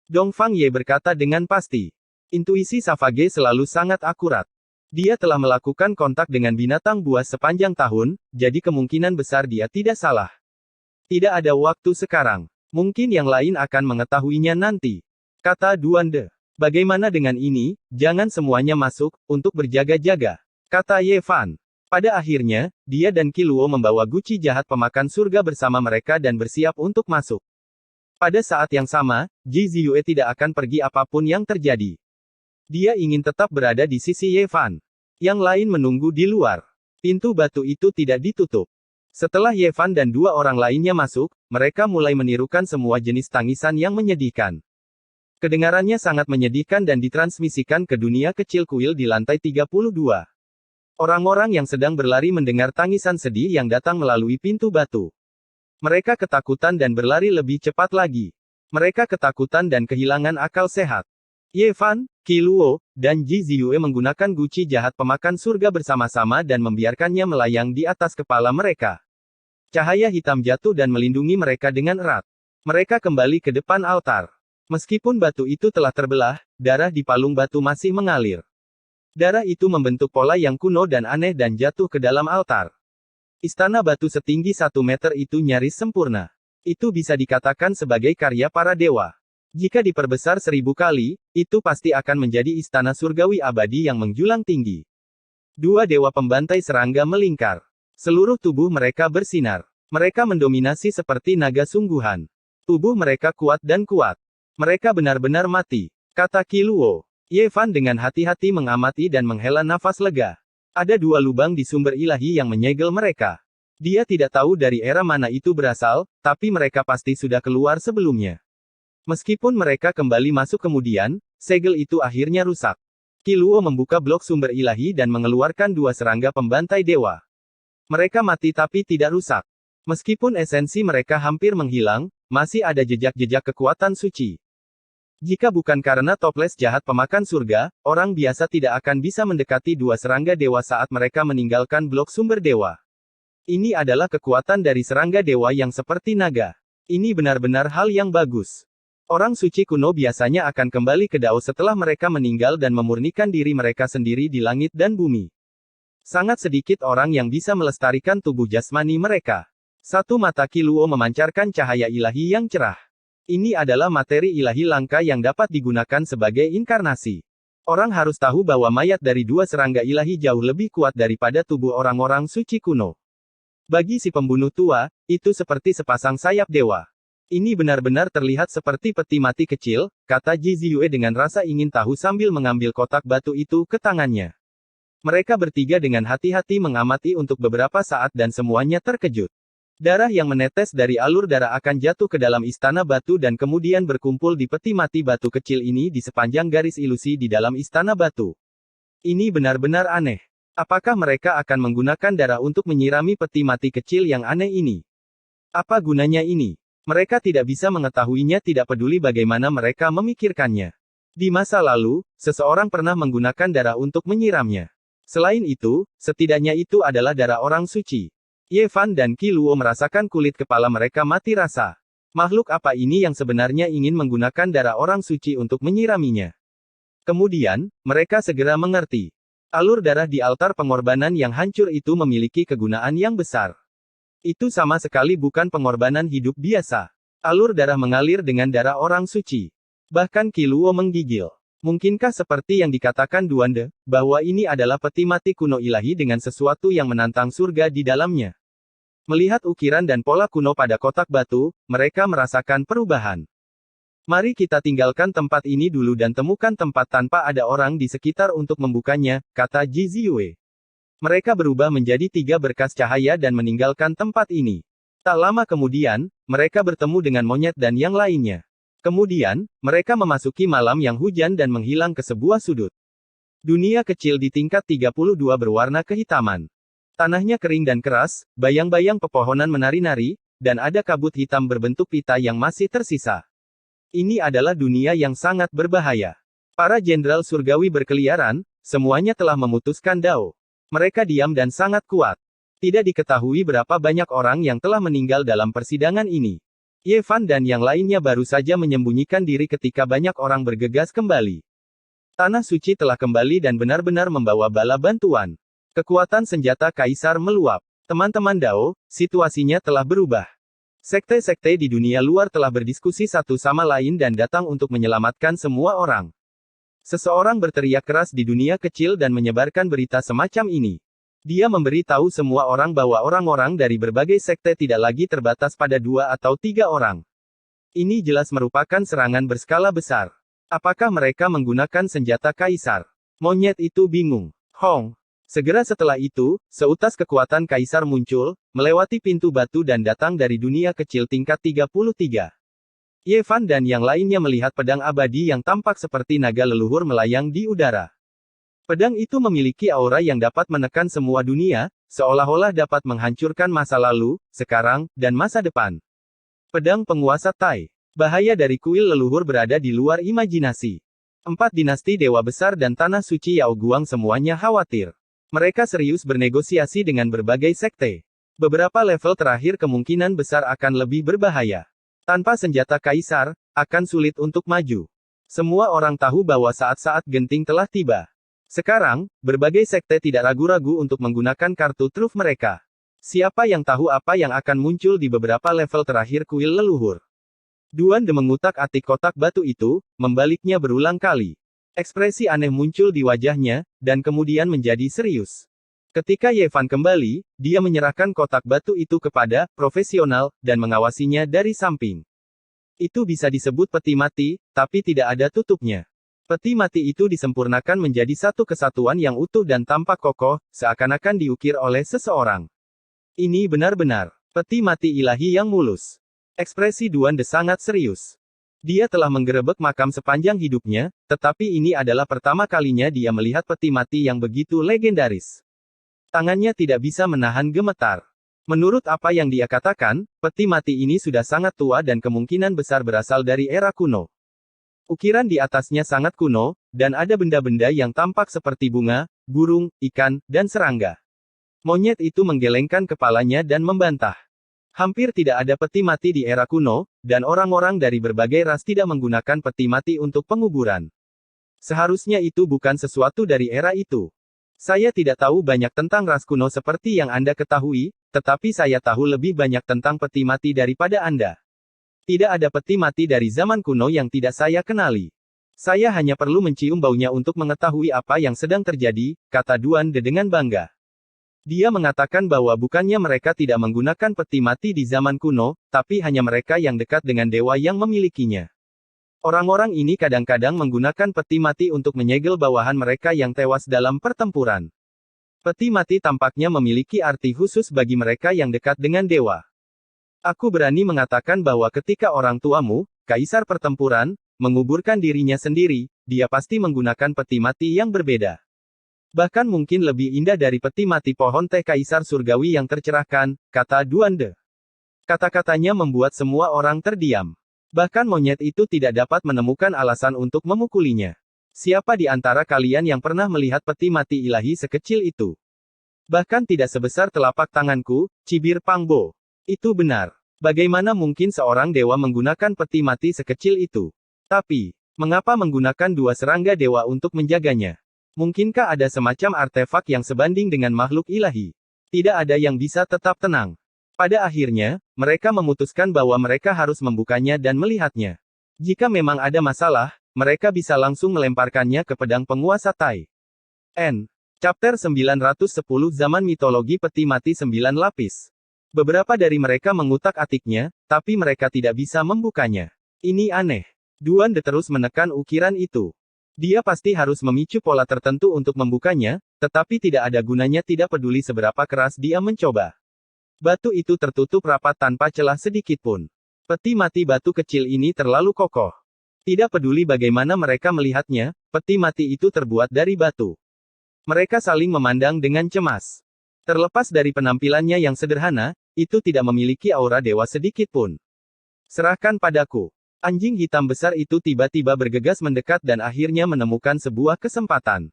Dongfang Ye berkata dengan pasti. Intuisi Savage selalu sangat akurat. Dia telah melakukan kontak dengan binatang buas sepanjang tahun, jadi kemungkinan besar dia tidak salah. Tidak ada waktu sekarang. Mungkin yang lain akan mengetahuinya nanti. Kata Duande. Bagaimana dengan ini, jangan semuanya masuk, untuk berjaga-jaga. Kata Ye Fan. Pada akhirnya, dia dan Qiluo membawa guci jahat pemakan surga bersama mereka dan bersiap untuk masuk. Pada saat yang sama, Ji Ziyue tidak akan pergi apapun yang terjadi. Dia ingin tetap berada di sisi Ye Fan. Yang lain menunggu di luar. Pintu batu itu tidak ditutup. Setelah Ye Fan dan 2 orang lainnya masuk, mereka mulai menirukan semua jenis tangisan yang menyedihkan. Kedengarannya sangat menyedihkan dan ditransmisikan ke dunia kecil kuil di lantai 32. Orang-orang yang sedang berlari mendengar tangisan sedih yang datang melalui pintu batu. Mereka ketakutan dan berlari lebih cepat lagi. Mereka ketakutan dan kehilangan akal sehat. Ye Fan, Qiluo, dan Ji Ziyue menggunakan guci jahat pemakan surga bersama-sama dan membiarkannya melayang di atas kepala mereka. Cahaya hitam jatuh dan melindungi mereka dengan erat. Mereka kembali ke depan altar. Meskipun batu itu telah terbelah, darah di palung batu masih mengalir. Darah itu membentuk pola yang kuno dan aneh dan jatuh ke dalam altar. Istana batu setinggi 1 meter itu nyaris sempurna. Itu bisa dikatakan sebagai karya para dewa. Jika diperbesar 1000 kali, itu pasti akan menjadi istana surgawi abadi yang menjulang tinggi. 2 dewa pembantai serangga melingkar. Seluruh tubuh mereka bersinar. Mereka mendominasi seperti naga sungguhan. Tubuh mereka kuat dan kuat. Mereka benar-benar mati, kata Qiluo. Ye Fan dengan hati-hati mengamati dan menghela nafas lega. Ada 2 lubang di sumber ilahi yang menyegel mereka. Dia tidak tahu dari era mana itu berasal, tapi mereka pasti sudah keluar sebelumnya. Meskipun mereka kembali masuk kemudian, segel itu akhirnya rusak. Qiluo membuka blok sumber ilahi dan mengeluarkan 2 serangga pembantai dewa. Mereka mati tapi tidak rusak. Meskipun esensi mereka hampir menghilang, masih ada jejak-jejak kekuatan suci. Jika bukan karena toples jahat pemakan surga, orang biasa tidak akan bisa mendekati 2 serangga dewa saat mereka meninggalkan blok sumber dewa. Ini adalah kekuatan dari serangga dewa yang seperti naga. Ini benar-benar hal yang bagus. Orang suci kuno biasanya akan kembali ke Dao setelah mereka meninggal dan memurnikan diri mereka sendiri di langit dan bumi. Sangat sedikit orang yang bisa melestarikan tubuh jasmani mereka. Satu mata Qi Luo memancarkan cahaya ilahi yang cerah. Ini adalah materi ilahi langka yang dapat digunakan sebagai inkarnasi. Orang harus tahu bahwa mayat dari dua serangga ilahi jauh lebih kuat daripada tubuh orang-orang suci kuno. Bagi si pembunuh tua, itu seperti sepasang sayap dewa. Ini benar-benar terlihat seperti peti mati kecil, kata Ji Ziyue dengan rasa ingin tahu sambil mengambil kotak batu itu ke tangannya. Mereka bertiga dengan hati-hati mengamati untuk beberapa saat dan semuanya terkejut. Darah yang menetes dari alur darah akan jatuh ke dalam istana batu dan kemudian berkumpul di peti mati batu kecil ini di sepanjang garis ilusi di dalam istana batu. Ini benar-benar aneh. Apakah mereka akan menggunakan darah untuk menyirami peti mati kecil yang aneh ini? Apa gunanya ini? Mereka tidak bisa mengetahuinya, tidak peduli bagaimana mereka memikirkannya. Di masa lalu, seseorang pernah menggunakan darah untuk menyiramnya. Selain itu, setidaknya itu adalah darah orang suci. Ye Fan dan Qi Luo merasakan kulit kepala mereka mati rasa. Makhluk apa ini yang sebenarnya ingin menggunakan darah orang suci untuk menyiraminya? Kemudian, mereka segera mengerti. Alur darah di altar pengorbanan yang hancur itu memiliki kegunaan yang besar. Itu sama sekali bukan pengorbanan hidup biasa. Alur darah mengalir dengan darah orang suci. Bahkan Qi Luo menggigil. Mungkinkah seperti yang dikatakan Duande, bahwa ini adalah peti mati kuno ilahi dengan sesuatu yang menantang surga di dalamnya? Melihat ukiran dan pola kuno pada kotak batu, mereka merasakan perubahan. Mari kita tinggalkan tempat ini dulu dan temukan tempat tanpa ada orang di sekitar untuk membukanya, kata Ji Ziyue. Mereka berubah menjadi tiga berkas cahaya dan meninggalkan tempat ini. Tak lama kemudian, mereka bertemu dengan monyet dan yang lainnya. Kemudian, mereka memasuki malam yang hujan dan menghilang ke sebuah sudut. Dunia kecil di tingkat 32 berwarna kehitaman. Tanahnya kering dan keras, bayang-bayang pepohonan menari-nari, dan ada kabut hitam berbentuk pita yang masih tersisa. Ini adalah dunia yang sangat berbahaya. Para jenderal surgawi berkeliaran, semuanya telah memutuskan Dao. Mereka diam dan sangat kuat. Tidak diketahui berapa banyak orang yang telah meninggal dalam persidangan ini. Ye Fan dan yang lainnya baru saja menyembunyikan diri ketika banyak orang bergegas kembali. Tanah suci telah kembali dan benar-benar membawa bala bantuan. Kekuatan senjata kaisar meluap. Teman-teman Dao, situasinya telah berubah. Sekte-sekte di dunia luar telah berdiskusi satu sama lain dan datang untuk menyelamatkan semua orang. Seseorang berteriak keras di dunia kecil dan menyebarkan berita semacam ini. Dia memberi tahu semua orang bahwa orang-orang dari berbagai sekte tidak lagi terbatas pada 2 atau 3 orang. Ini jelas merupakan serangan berskala besar. Apakah mereka menggunakan senjata kaisar? Monyet itu bingung. Hong. Segera setelah itu, seutas kekuatan kaisar muncul, melewati pintu batu dan datang dari dunia kecil tingkat 33. Ye Fan dan yang lainnya melihat pedang abadi yang tampak seperti naga leluhur melayang di udara. Pedang itu memiliki aura yang dapat menekan semua dunia, seolah-olah dapat menghancurkan masa lalu, sekarang, dan masa depan. Pedang penguasa Tai. Bahaya dari kuil leluhur berada di luar imajinasi. 4 dinasti dewa besar dan tanah suci Yao Guang semuanya khawatir. Mereka serius bernegosiasi dengan berbagai sekte. Beberapa level terakhir kemungkinan besar akan lebih berbahaya. Tanpa senjata kaisar, akan sulit untuk maju. Semua orang tahu bahwa saat-saat genting telah tiba. Sekarang, berbagai sekte tidak ragu-ragu untuk menggunakan kartu truf mereka. Siapa yang tahu apa yang akan muncul di beberapa level terakhir kuil leluhur? Duande mengutak-atik kotak batu itu, membaliknya berulang kali. Ekspresi aneh muncul di wajahnya, dan kemudian menjadi serius. Ketika Ye Fan kembali, dia menyerahkan kotak batu itu kepada profesional, dan mengawasinya dari samping. Itu bisa disebut peti mati, tapi tidak ada tutupnya. Peti mati itu disempurnakan menjadi satu kesatuan yang utuh dan tampak kokoh, seakan-akan diukir oleh seseorang. Ini benar-benar peti mati ilahi yang mulus. Ekspresi Duande sangat serius. Dia telah menggerebek makam sepanjang hidupnya, tetapi ini adalah pertama kalinya dia melihat peti mati yang begitu legendaris. Tangannya tidak bisa menahan gemetar. Menurut apa yang dia katakan, peti mati ini sudah sangat tua dan kemungkinan besar berasal dari era kuno. Ukiran di atasnya sangat kuno, dan ada benda-benda yang tampak seperti bunga, burung, ikan, dan serangga. Monyet itu menggelengkan kepalanya dan membantah. Hampir tidak ada peti mati di era kuno, dan orang-orang dari berbagai ras tidak menggunakan peti mati untuk penguburan. Seharusnya itu bukan sesuatu dari era itu. Saya tidak tahu banyak tentang ras kuno seperti yang Anda ketahui, tetapi saya tahu lebih banyak tentang peti mati daripada Anda. Tidak ada peti mati dari zaman kuno yang tidak saya kenali. Saya hanya perlu mencium baunya untuk mengetahui apa yang sedang terjadi, kata Duan De dengan bangga. Dia mengatakan bahwa bukannya mereka tidak menggunakan peti mati di zaman kuno, tapi hanya mereka yang dekat dengan dewa yang memilikinya. Orang-orang ini kadang-kadang menggunakan peti mati untuk menyegel bawahan mereka yang tewas dalam pertempuran. Peti mati tampaknya memiliki arti khusus bagi mereka yang dekat dengan dewa. Aku berani mengatakan bahwa ketika orang tuamu, kaisar pertempuran, menguburkan dirinya sendiri, dia pasti menggunakan peti mati yang berbeda. Bahkan mungkin lebih indah dari peti mati pohon teh kaisar surgawi yang tercerahkan, kata Duan De. Kata-katanya membuat semua orang terdiam. Bahkan monyet itu tidak dapat menemukan alasan untuk memukulinya. Siapa di antara kalian yang pernah melihat peti mati ilahi sekecil itu? Bahkan tidak sebesar telapak tanganku, cibir Pangbo. Itu benar. Bagaimana mungkin seorang dewa menggunakan peti mati sekecil itu? Tapi, mengapa menggunakan dua serangga dewa untuk menjaganya? Mungkinkah ada semacam artefak yang sebanding dengan makhluk ilahi? Tidak ada yang bisa tetap tenang. Pada akhirnya, mereka memutuskan bahwa mereka harus membukanya dan melihatnya. Jika memang ada masalah, mereka bisa langsung melemparkannya ke pedang penguasa Tai. N. Chapter 910 Zaman Mitologi Peti Mati 9 Lapis. Beberapa dari mereka mengutak-atiknya, tapi mereka tidak bisa membukanya. Ini aneh. Duan De terus menekan ukiran itu. Dia pasti harus memicu pola tertentu untuk membukanya, tetapi tidak ada gunanya tidak peduli seberapa keras dia mencoba. Batu itu tertutup rapat tanpa celah sedikit pun. Peti mati batu kecil ini terlalu kokoh. Tidak peduli bagaimana mereka melihatnya, peti mati itu terbuat dari batu. Mereka saling memandang dengan cemas. Terlepas dari penampilannya yang sederhana, itu tidak memiliki aura dewa sedikit pun. Serahkan padaku. Anjing hitam besar itu tiba-tiba bergegas mendekat dan akhirnya menemukan sebuah kesempatan.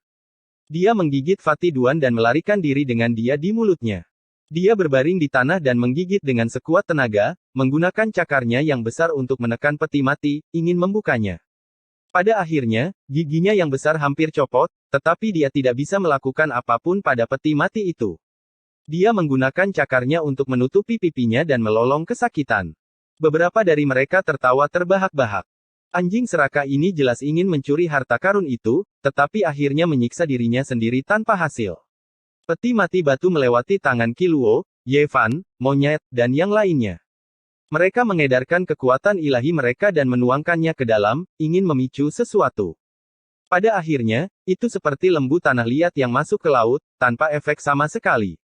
Dia menggigit Fatih Duan dan melarikan diri dengan dia di mulutnya. Dia berbaring di tanah dan menggigit dengan sekuat tenaga, menggunakan cakarnya yang besar untuk menekan peti mati, ingin membukanya. Pada akhirnya, giginya yang besar hampir copot, tetapi dia tidak bisa melakukan apapun pada peti mati itu. Dia menggunakan cakarnya untuk menutupi pipinya dan melolong kesakitan. Beberapa dari mereka tertawa terbahak-bahak. Anjing serakah ini jelas ingin mencuri harta karun itu, tetapi akhirnya menyiksa dirinya sendiri tanpa hasil. Peti mati batu melewati tangan Qiluo, Ye-Fan, monyet, dan yang lainnya. Mereka mengedarkan kekuatan ilahi mereka dan menuangkannya ke dalam, ingin memicu sesuatu. Pada akhirnya, itu seperti lembu tanah liat yang masuk ke laut, tanpa efek sama sekali.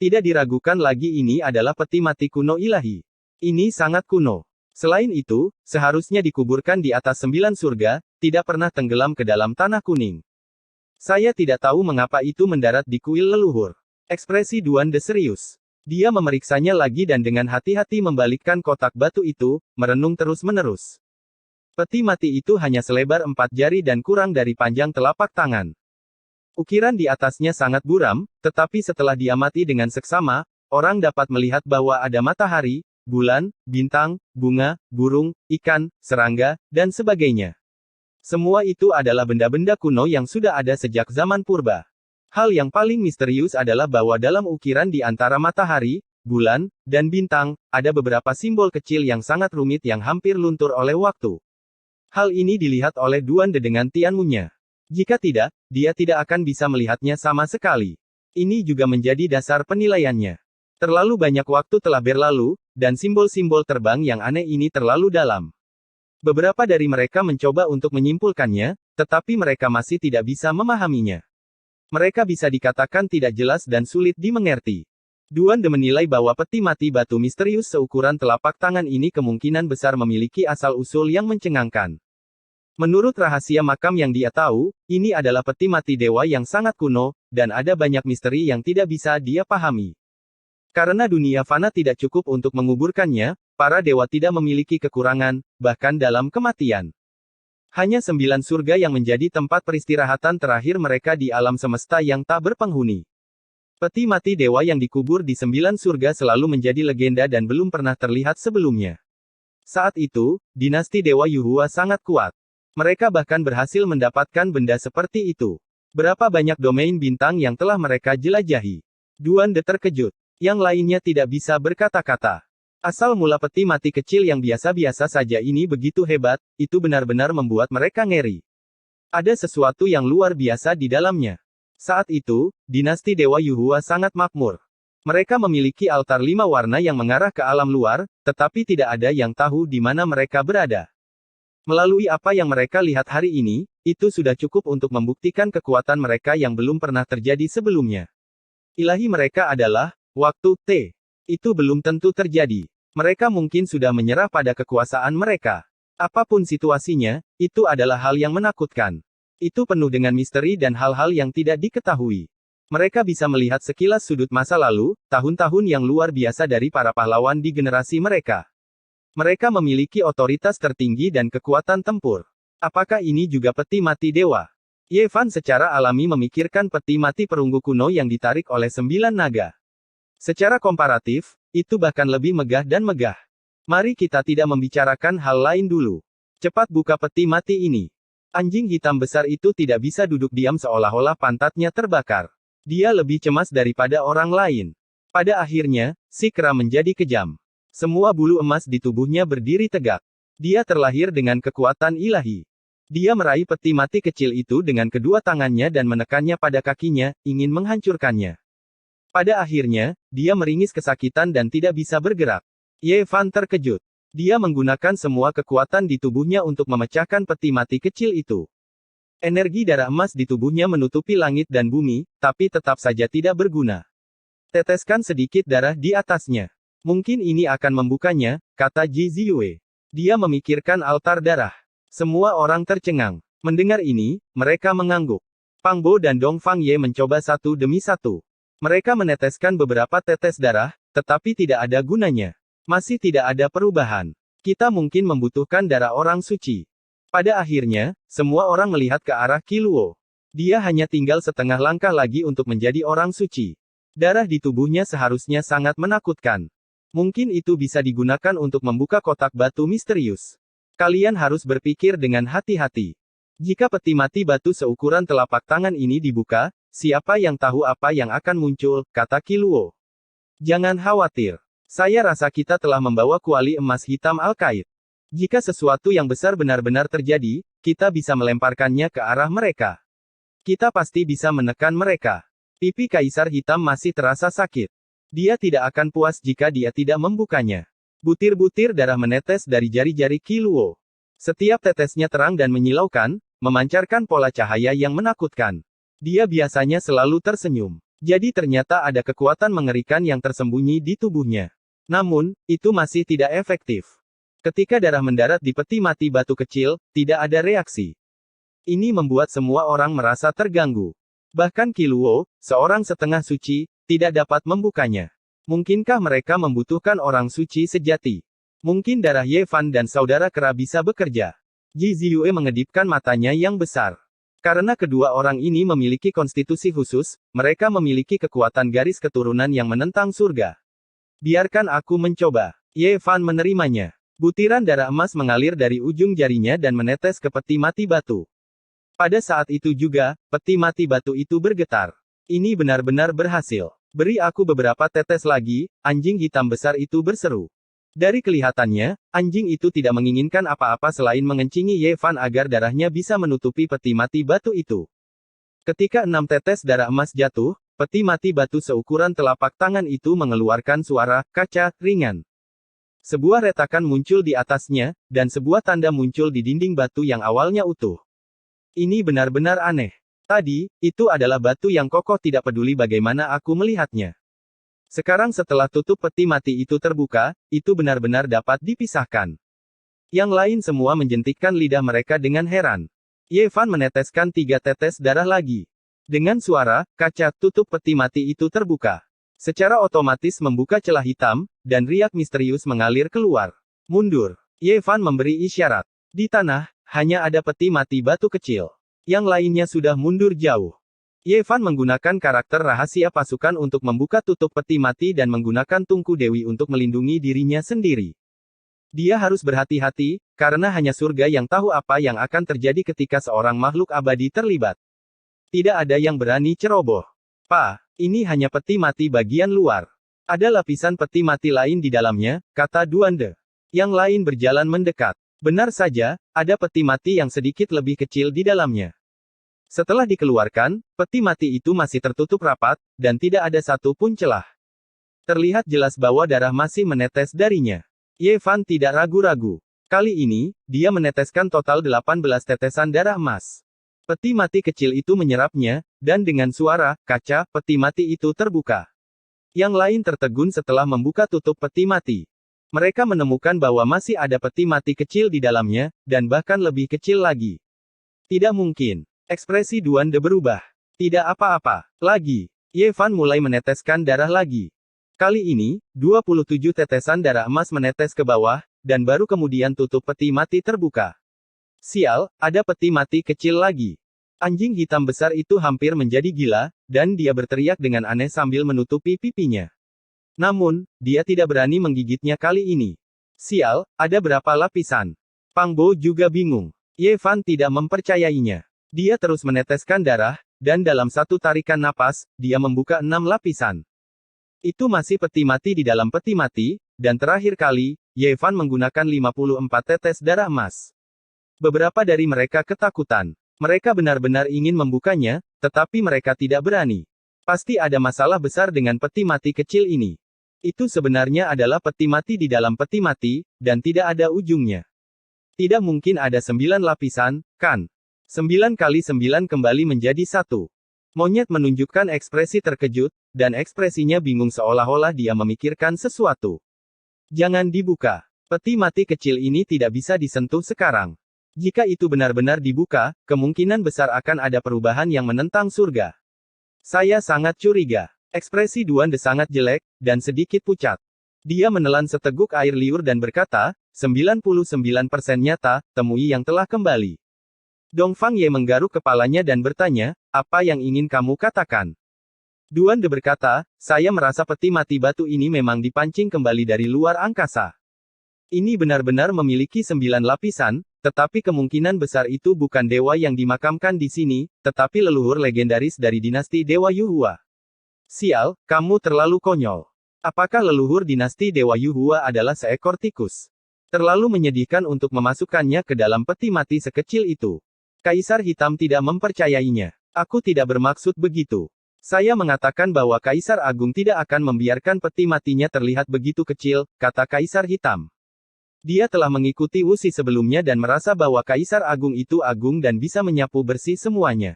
Tidak diragukan lagi ini adalah peti mati kuno ilahi. Ini sangat kuno. Selain itu, seharusnya dikuburkan di atas 9 surga, tidak pernah tenggelam ke dalam tanah kuning. Saya tidak tahu mengapa itu mendarat di kuil leluhur. Ekspresi Duan De serius. Dia memeriksanya lagi dan dengan hati-hati membalikkan kotak batu itu, merenung terus-menerus. Peti mati itu hanya selebar 4 jari dan kurang dari panjang telapak tangan. Ukiran di atasnya sangat buram, tetapi setelah diamati dengan seksama, orang dapat melihat bahwa ada matahari, bulan, bintang, bunga, burung, ikan, serangga, dan sebagainya. Semua itu adalah benda-benda kuno yang sudah ada sejak zaman purba. Hal yang paling misterius adalah bahwa dalam ukiran di antara matahari, bulan, dan bintang, ada beberapa simbol kecil yang sangat rumit yang hampir luntur oleh waktu. Hal ini dilihat oleh Duan De dengan Tianmunya. Jika tidak, dia tidak akan bisa melihatnya sama sekali. Ini juga menjadi dasar penilaiannya. Terlalu banyak waktu telah berlalu, dan simbol-simbol terbang yang aneh ini terlalu dalam. Beberapa dari mereka mencoba untuk menyimpulkannya, tetapi mereka masih tidak bisa memahaminya. Mereka bisa dikatakan tidak jelas dan sulit dimengerti. Duan De menilai bahwa peti mati batu misterius seukuran telapak tangan ini kemungkinan besar memiliki asal-usul yang mencengangkan. Menurut rahasia makam yang dia tahu, ini adalah peti mati dewa yang sangat kuno, dan ada banyak misteri yang tidak bisa dia pahami. Karena dunia fana tidak cukup untuk menguburkannya, para dewa tidak memiliki kekurangan, bahkan dalam kematian. Hanya 9 surga yang menjadi tempat peristirahatan terakhir mereka di alam semesta yang tak berpenghuni. Peti mati dewa yang dikubur di 9 surga selalu menjadi legenda dan belum pernah terlihat sebelumnya. Saat itu, dinasti Dewa Yuhua sangat kuat. Mereka bahkan berhasil mendapatkan benda seperti itu. Berapa banyak domain bintang yang telah mereka jelajahi? Duande terkejut. Yang lainnya tidak bisa berkata-kata. Asal mula peti mati kecil yang biasa-biasa saja ini begitu hebat, itu benar-benar membuat mereka ngeri. Ada sesuatu yang luar biasa di dalamnya. Saat itu, dinasti Dewa Yuhua sangat makmur. Mereka memiliki altar 5 warna yang mengarah ke alam luar, tetapi tidak ada yang tahu di mana mereka berada. Melalui apa yang mereka lihat hari ini, itu sudah cukup untuk membuktikan kekuatan mereka yang belum pernah terjadi sebelumnya. Ilahi mereka adalah waktu T. Itu belum tentu terjadi. Mereka mungkin sudah menyerah pada kekuasaan mereka. Apapun situasinya, itu adalah hal yang menakutkan. Itu penuh dengan misteri dan hal-hal yang tidak diketahui. Mereka bisa melihat sekilas sudut masa lalu, tahun-tahun yang luar biasa dari para pahlawan di generasi mereka. Mereka memiliki otoritas tertinggi dan kekuatan tempur. Apakah ini juga peti mati dewa? Ye Fan secara alami memikirkan peti mati perunggu kuno yang ditarik oleh 9 naga. Secara komparatif, itu bahkan lebih megah dan megah. Mari kita tidak membicarakan hal lain dulu. Cepat buka peti mati ini. Anjing hitam besar itu tidak bisa duduk diam seolah-olah pantatnya terbakar. Dia lebih cemas daripada orang lain. Pada akhirnya, si kera menjadi kejam. Semua bulu emas di tubuhnya berdiri tegak. Dia terlahir dengan kekuatan ilahi. Dia meraih peti mati kecil itu dengan kedua tangannya dan menekannya pada kakinya, ingin menghancurkannya. Pada akhirnya, dia meringis kesakitan dan tidak bisa bergerak. Ye Fan terkejut. Dia menggunakan semua kekuatan di tubuhnya untuk memecahkan peti mati kecil itu. Energi darah emas di tubuhnya menutupi langit dan bumi, tapi tetap saja tidak berguna. Teteskan sedikit darah di atasnya. Mungkin ini akan membukanya, kata Ji Ziyue. Dia memikirkan altar darah. Semua orang tercengang. Mendengar ini, mereka mengangguk. Pang Bo dan Dong Fang Ye mencoba satu demi satu. Mereka meneteskan beberapa tetes darah, tetapi tidak ada gunanya. Masih tidak ada perubahan. Kita mungkin membutuhkan darah orang suci. Pada akhirnya, semua orang melihat ke arah Qi Luo. Dia hanya tinggal setengah langkah lagi untuk menjadi orang suci. Darah di tubuhnya seharusnya sangat menakutkan. Mungkin itu bisa digunakan untuk membuka kotak batu misterius. Kalian harus berpikir dengan hati-hati. Jika peti mati batu seukuran telapak tangan ini dibuka, siapa yang tahu apa yang akan muncul, kata Qi Luo. Jangan khawatir. Saya rasa kita telah membawa kuali emas hitam Al-Qaid. Jika sesuatu yang besar benar-benar terjadi, kita bisa melemparkannya ke arah mereka. Kita pasti bisa menekan mereka. Pipi Kaisar Hitam masih terasa sakit. Dia tidak akan puas jika dia tidak membukanya. Butir-butir darah menetes dari jari-jari Qi Luo. Setiap tetesnya terang dan menyilaukan, memancarkan pola cahaya yang menakutkan. Dia biasanya selalu tersenyum. Jadi ternyata ada kekuatan mengerikan yang tersembunyi di tubuhnya. Namun, itu masih tidak efektif. Ketika darah mendarat di peti mati batu kecil, tidak ada reaksi. Ini membuat semua orang merasa terganggu. Bahkan Qi Luo, seorang setengah suci, tidak dapat membukanya. Mungkinkah mereka membutuhkan orang suci sejati? Mungkin darah Ye Fan dan saudara kera bisa bekerja. Ji Ziyue mengedipkan matanya yang besar. Karena kedua orang ini memiliki konstitusi khusus, mereka memiliki kekuatan garis keturunan yang menentang surga. Biarkan aku mencoba. Ye Fan menerimanya. Butiran darah emas mengalir dari ujung jarinya dan menetes ke peti mati batu. Pada saat itu juga, peti mati batu itu bergetar. Ini benar-benar berhasil. Beri aku beberapa tetes lagi, anjing hitam besar itu berseru. Dari kelihatannya, anjing itu tidak menginginkan apa-apa selain mengencingi Ye Fan agar darahnya bisa menutupi peti mati batu itu. Ketika 6 tetes darah emas jatuh, peti mati batu seukuran telapak tangan itu mengeluarkan suara kaca ringan. Sebuah retakan muncul di atasnya, dan sebuah tanda muncul di dinding batu yang awalnya utuh. Ini benar-benar aneh. Tadi, itu adalah batu yang kokoh tidak peduli bagaimana aku melihatnya. Sekarang setelah tutup peti mati itu terbuka, itu benar-benar dapat dipisahkan. Yang lain semua menjentikkan lidah mereka dengan heran. Ye Fan meneteskan 3 tetes darah lagi. Dengan suara, kaca tutup peti mati itu terbuka. Secara otomatis membuka celah hitam, dan riak misterius mengalir keluar. Mundur. Ye Fan memberi isyarat. Di tanah, hanya ada peti mati batu kecil. Yang lainnya sudah mundur jauh. Ye Fan menggunakan karakter rahasia pasukan untuk membuka tutup peti mati dan menggunakan tungku dewi untuk melindungi dirinya sendiri. Dia harus berhati-hati, karena hanya surga yang tahu apa yang akan terjadi ketika seorang makhluk abadi terlibat. Tidak ada yang berani ceroboh. Pak, ini hanya peti mati bagian luar. Ada lapisan peti mati lain di dalamnya, kata Duande. Yang lain berjalan mendekat. Benar saja, ada peti mati yang sedikit lebih kecil di dalamnya. Setelah dikeluarkan, peti mati itu masih tertutup rapat, dan tidak ada satu pun celah. Terlihat jelas bahwa darah masih menetes darinya. Ye Fan tidak ragu-ragu. Kali ini, dia meneteskan total 18 tetesan darah emas. Peti mati kecil itu menyerapnya, dan dengan suara kaca, peti mati itu terbuka. Yang lain tertegun setelah membuka tutup peti mati. Mereka menemukan bahwa masih ada peti mati kecil di dalamnya, dan bahkan lebih kecil lagi. Tidak mungkin. Ekspresi Duande berubah. Tidak apa-apa. Lagi. Ye Fan mulai meneteskan darah lagi. Kali ini, 27 tetesan darah emas menetes ke bawah, dan baru kemudian tutup peti mati terbuka. Sial, ada peti mati kecil lagi. Anjing hitam besar itu hampir menjadi gila, dan dia berteriak dengan aneh sambil menutupi pipinya. Namun, dia tidak berani menggigitnya kali ini. Sial, ada berapa lapisan? Pang Bo juga bingung. Ye Fan tidak mempercayainya. Dia terus meneteskan darah, dan dalam satu tarikan napas, dia membuka 6 lapisan. Itu masih peti mati di dalam peti mati, dan terakhir kali, Ye Fan menggunakan 54 tetes darah emas. Beberapa dari mereka ketakutan. Mereka benar-benar ingin membukanya, tetapi mereka tidak berani. Pasti ada masalah besar dengan peti mati kecil ini. Itu sebenarnya adalah peti mati di dalam peti mati, dan tidak ada ujungnya. Tidak mungkin ada 9 lapisan, kan? 9 kali 9 kembali menjadi 1. Monyet menunjukkan ekspresi terkejut, dan ekspresinya bingung seolah-olah dia memikirkan sesuatu. Jangan dibuka. Peti mati kecil ini tidak bisa disentuh sekarang. Jika itu benar-benar dibuka, kemungkinan besar akan ada perubahan yang menentang surga. Saya sangat curiga. Ekspresi Duande sangat jelek, dan sedikit pucat. Dia menelan seteguk air liur dan berkata, 99% nyata, temui yang telah kembali. Dongfang Ye menggaruk kepalanya dan bertanya, apa yang ingin kamu katakan? Duande berkata, saya merasa peti mati batu ini memang dipancing kembali dari luar angkasa. Ini benar-benar memiliki 9 lapisan, tetapi kemungkinan besar itu bukan dewa yang dimakamkan di sini, tetapi leluhur legendaris dari dinasti Dewa Yuhua. Sial, kamu terlalu konyol. Apakah leluhur dinasti Dewa Yuhua adalah seekor tikus? Terlalu menyedihkan untuk memasukkannya ke dalam peti mati sekecil itu. Kaisar Hitam tidak mempercayainya. Aku tidak bermaksud begitu. Saya mengatakan bahwa Kaisar Agung tidak akan membiarkan peti matinya terlihat begitu kecil, kata Kaisar Hitam. Dia telah mengikuti Wuxi sebelumnya dan merasa bahwa Kaisar Agung itu agung dan bisa menyapu bersih semuanya.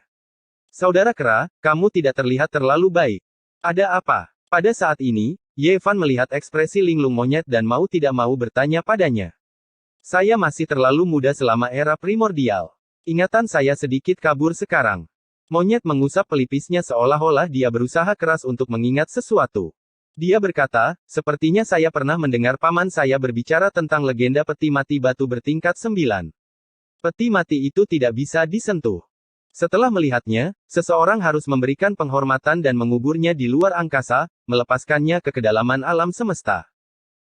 Saudara kera, kamu tidak terlihat terlalu baik. Ada apa? Pada saat ini, Ye Fan melihat ekspresi linglung monyet dan mau tidak mau bertanya padanya. Saya masih terlalu muda selama era primordial. Ingatan saya sedikit kabur sekarang. Monyet mengusap pelipisnya seolah-olah dia berusaha keras untuk mengingat sesuatu. Dia berkata, sepertinya saya pernah mendengar paman saya berbicara tentang legenda peti mati batu bertingkat 9. Peti mati itu tidak bisa disentuh. Setelah melihatnya, seseorang harus memberikan penghormatan dan menguburnya di luar angkasa, melepaskannya ke kedalaman alam semesta.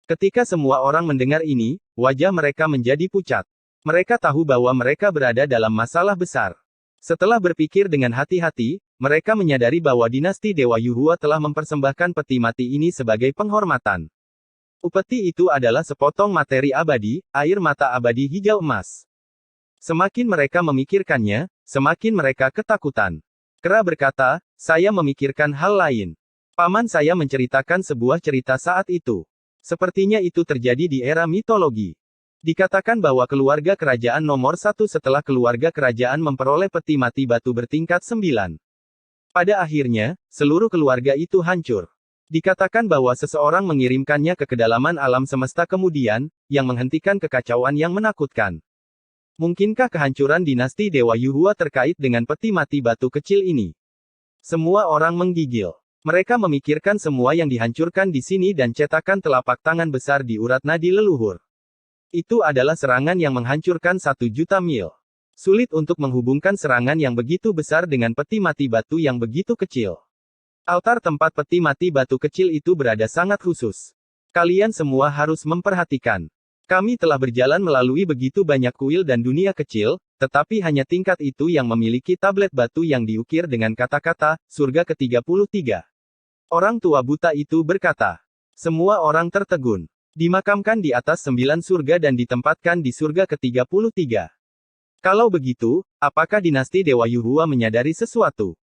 Ketika semua orang mendengar ini, wajah mereka menjadi pucat. Mereka tahu bahwa mereka berada dalam masalah besar. Setelah berpikir dengan hati-hati, mereka menyadari bahwa dinasti Dewa Yuhua telah mempersembahkan peti mati ini sebagai penghormatan. Upeti itu adalah sepotong materi abadi, air mata abadi hijau emas. Semakin mereka memikirkannya, semakin mereka ketakutan. Kera berkata, saya memikirkan hal lain. Paman saya menceritakan sebuah cerita saat itu. Sepertinya itu terjadi di era mitologi. Dikatakan bahwa keluarga kerajaan nomor 1 setelah keluarga kerajaan memperoleh peti mati batu bertingkat 9. Pada akhirnya, seluruh keluarga itu hancur. Dikatakan bahwa seseorang mengirimkannya ke kedalaman alam semesta kemudian, yang menghentikan kekacauan yang menakutkan. Mungkinkah kehancuran dinasti Dewa Yuhua terkait dengan peti mati batu kecil ini? Semua orang menggigil. Mereka memikirkan semua yang dihancurkan di sini dan cetakan telapak tangan besar di urat nadi leluhur. Itu adalah serangan yang menghancurkan 1.000.000 mil. Sulit untuk menghubungkan serangan yang begitu besar dengan peti mati batu yang begitu kecil. Altar tempat peti mati batu kecil itu berada sangat khusus. Kalian semua harus memperhatikan. Kami telah berjalan melalui begitu banyak kuil dan dunia kecil, tetapi hanya tingkat itu yang memiliki tablet batu yang diukir dengan kata-kata, surga ke-33. Orang tua buta itu berkata. Semua orang tertegun. Dimakamkan di atas 9 surga dan ditempatkan di surga ke-33. Kalau begitu, apakah dinasti Dewa Yuhua menyadari sesuatu?